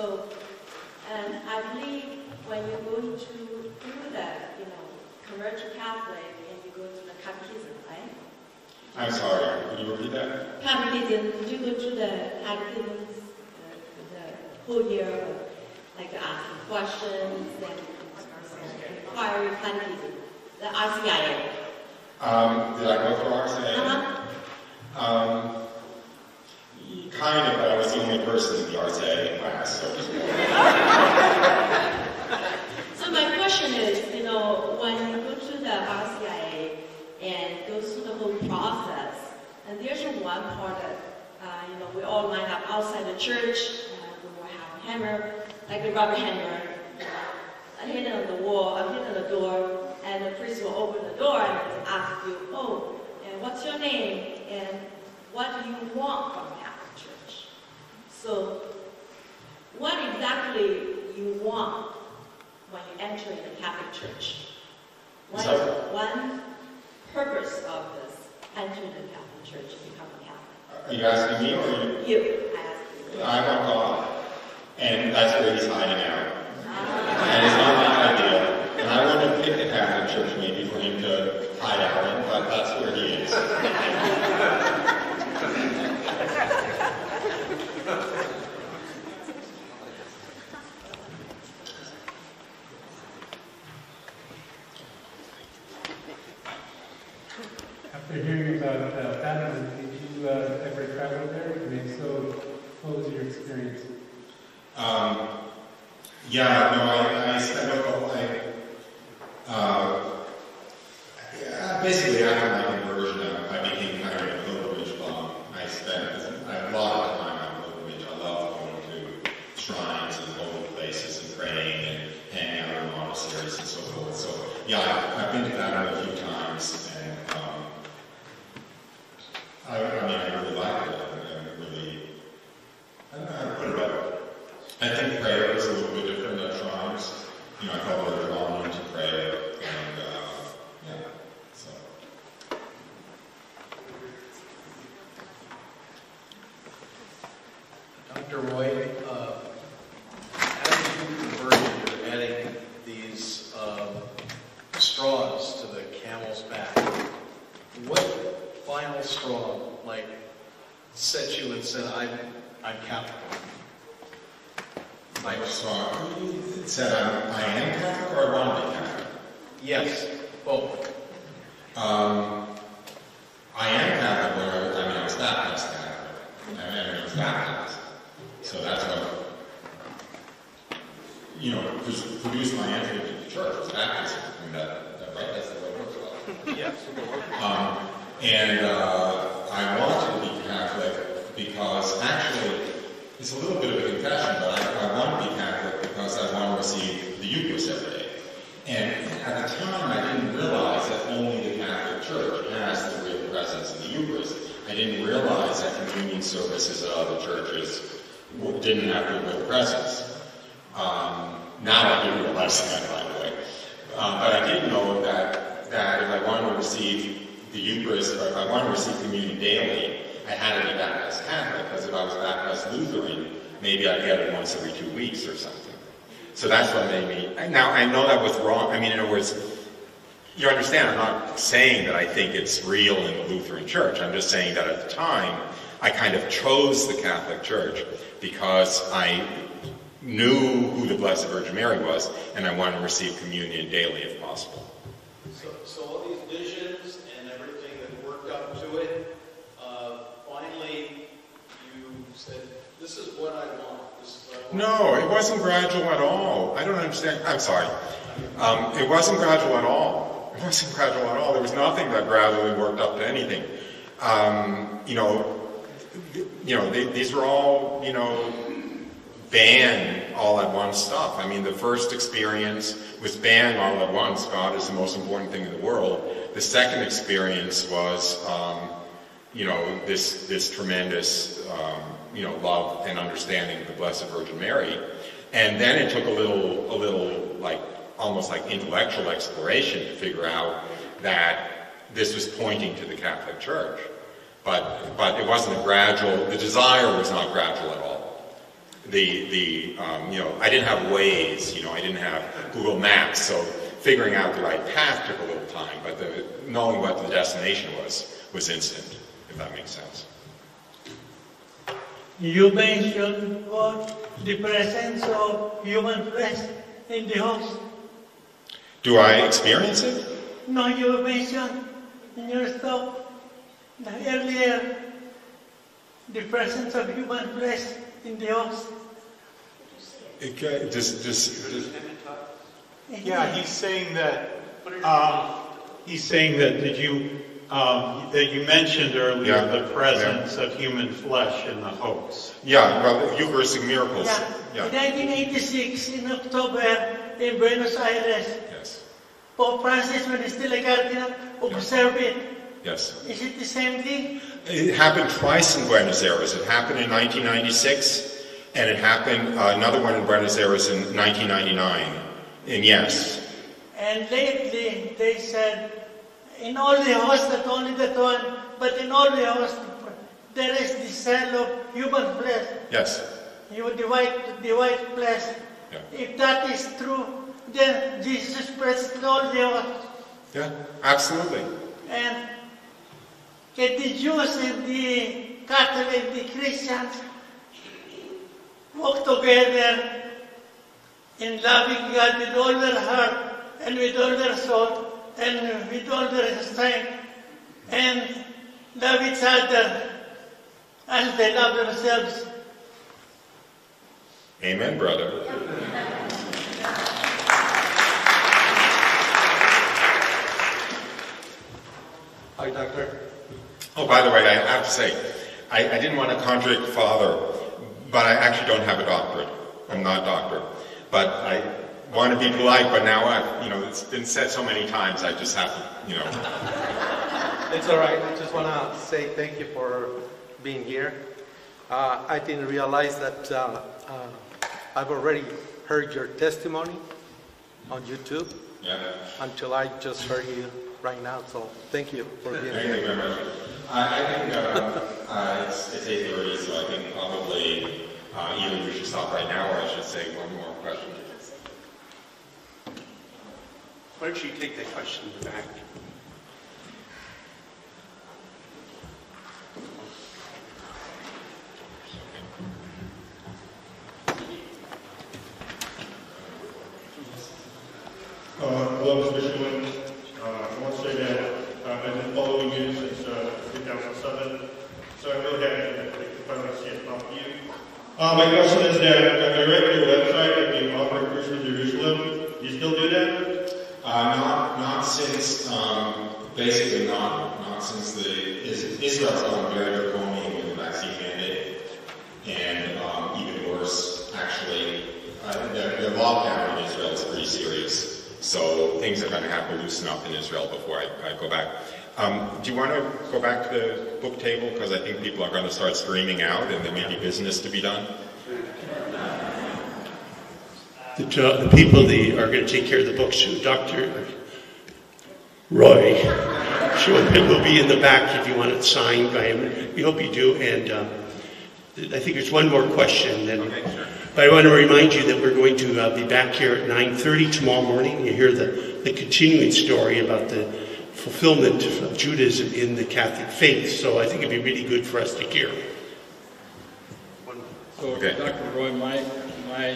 and I believe when you go to do that, convert to Catholic, and you go to the catechism, right? I'm sorry, could you repeat that? Catechism, you go to the catechism the whole year, like asking questions and inquiry catechism, the RCIA. Did I go through RCIA? Kind of, but I was the only person in the RCIA class, so. So my question is, when you go to the RCIA and go through the whole process, and there's one part that, we all line up outside the church, we will have a hammer, like a rubber hammer, hit it on the wall, hit it on the door, and the priest will open the door and ask you, and what's your name, and what do you want from Catholic Church? So, what exactly you want when you enter the Catholic Church? What is one purpose of this entering the Catholic Church to become a Catholic? Are you asking me or you? You. I ask you. I want God. And that's where he's hiding out. And it's not my idea. And I want to pick a Catholic Church maybe for him to hide out in, but that's where he is. After hearing about Fatima, did you ever travel there? And if so, what was your experience? I spent basically after my conversion, I became kind of a pilgrimage bum. I spent a lot of time on pilgrimage. I love going to shrines and holy places and praying and hanging out in monasteries and so forth. So I've been to that a few times, and I really liked it. I don't know how to put it up. I think prayer was a little bit different at shrines. I felt very longing to pray, and so. Dr. Roy, as you converted, you're adding these straws to the camel's back. What final straw, set you and said, I'm Catholic? It said I am Catholic or I want to be Catholic? Yes, both. I am Catholic when I was baptized Catholic. I was baptized. So that's what, produced my entry into the church, was baptism. Right? That's the way it works. Yes. I wanted to be Catholic because actually, it's a little bit of a confession, but I want to be Catholic because I want to receive the Eucharist every day. And at the time, I didn't realize that only the Catholic Church has the real presence in the Eucharist. I didn't realize that communion services at other churches didn't have the real presence. Now I do realize that, by the way. But I did know that if I wanted to receive the Eucharist, or if I wanted to receive communion daily, I had to be baptized Catholic, because if I was baptized Lutheran, maybe I'd get it once every 2 weeks or something. So that's what made me. Now, I know that was wrong. In other words, you understand, I'm not saying that I think it's real in the Lutheran Church. I'm just saying that at the time, I kind of chose the Catholic Church because knew who the Blessed Virgin Mary was, and I wanted to receive communion daily if possible. So all these visions and everything that worked up to it, finally you said, this is what I want. This is what I want. No, it wasn't gradual at all. I don't understand. I'm sorry. It wasn't gradual at all. It wasn't gradual at all. There was nothing that gradually worked up to anything. These were all, ban all at once stuff. I mean, the first experience was ban all at once. God is the most important thing in the world. The second experience was, this tremendous, love and understanding of the Blessed Virgin Mary. And then it took a little like, almost like intellectual exploration to figure out that this was pointing to the Catholic Church. But it wasn't a gradual, the desire was not gradual at all. I didn't have Waze, I didn't have Google Maps, so figuring out the right path took a little time, but knowing what the destination was instant, if that makes sense. You mentioned the presence of human flesh in the house. Do I experience it? No, you mentioned in your talk earlier the presence of human flesh in the house. Yeah, he's saying that. That you mentioned earlier the presence of human flesh in the host. Yeah, well, Eucharistic miracles. Yeah. In 1986, in October, in Buenos Aires, yes. Pope Francis, when he's still a cardinal, observed it. Yes. Is it the same thing? It happened twice in Buenos Aires. It happened in 1996, and it happened another one in Buenos Aires in 1999. And yes. And lately, they said, in all the hosts, not only that one, but in all the hosts, there is the cell of human flesh. Yes. The white flesh. Yeah. If that is true, then Jesus present all the hosts. Yeah, absolutely. And can the Jews and the Catholic, the Christians, walk together in loving God with all their heart and with all their soul and with all their strength, and love each other as they love themselves? Amen, brother. Hi, Doctor. Oh, by the way, I have to say, I didn't want to contradict Father, but I actually don't have a doctorate. I'm not a doctor. But I want to be polite, but now it's been said so many times, I just have to, It's all right. I just want to say thank you for being here. I didn't realize that I've already heard your testimony on YouTube. Yeah. Until I just heard you right now. So thank you for being here. Thank you very much. I think it's 8:30, so I think probably either we should stop right now, or I should say one more question. Why don't you take that question in the back? Hello, Mr. Schoeman. I want to say that I've been following you since 2007, so I really haven't finally see it pop you. My question is that I read your website that you offer Cruise to Jerusalem. Do you still do that? Not since, basically not since Israel's gone very draconian with the vaccine mandate, and even worse, actually, the lockdown in Israel is pretty serious. So things are going to have to loosen up in Israel before I go back. Do you want to go back to the book table? Because I think people are going to start streaming out and there may be business to be done. The people that are going to take care of the books, Dr. Roy Schoeman will be in the back if you want it signed by him. We hope you do. And I think there's one more question. Okay, sure. But I want to remind you that we're going to be back here at 9:30 tomorrow morning. You hear the continuing story about the fulfillment of Judaism in the Catholic faith. So I think it'd be really good for us to hear. So, Okay. Dr. Roy, my My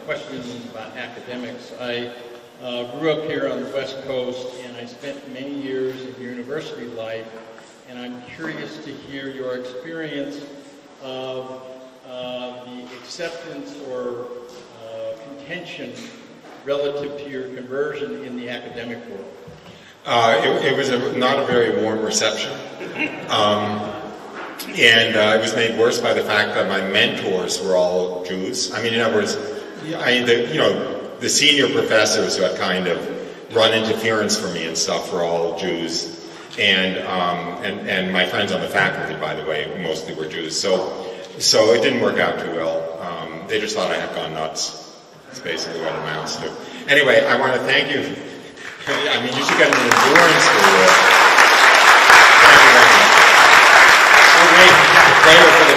question is about academics. I grew up here on the West Coast, and I spent many years in university life, and I'm curious to hear your experience of the acceptance or contention relative to your conversion in the academic world. It was not a very warm reception. And it was made worse by the fact that my mentors were all Jews. I mean, in other words, the senior professors who had kind of run interference for me and stuff were all Jews. And my friends on the faculty, by the way, mostly were Jews. So it didn't work out too well. They just thought I had gone nuts. That's basically what it amounts to. Anyway, I want to thank you. I mean, you should get an endurance for this. Thank you very much. Prayer for the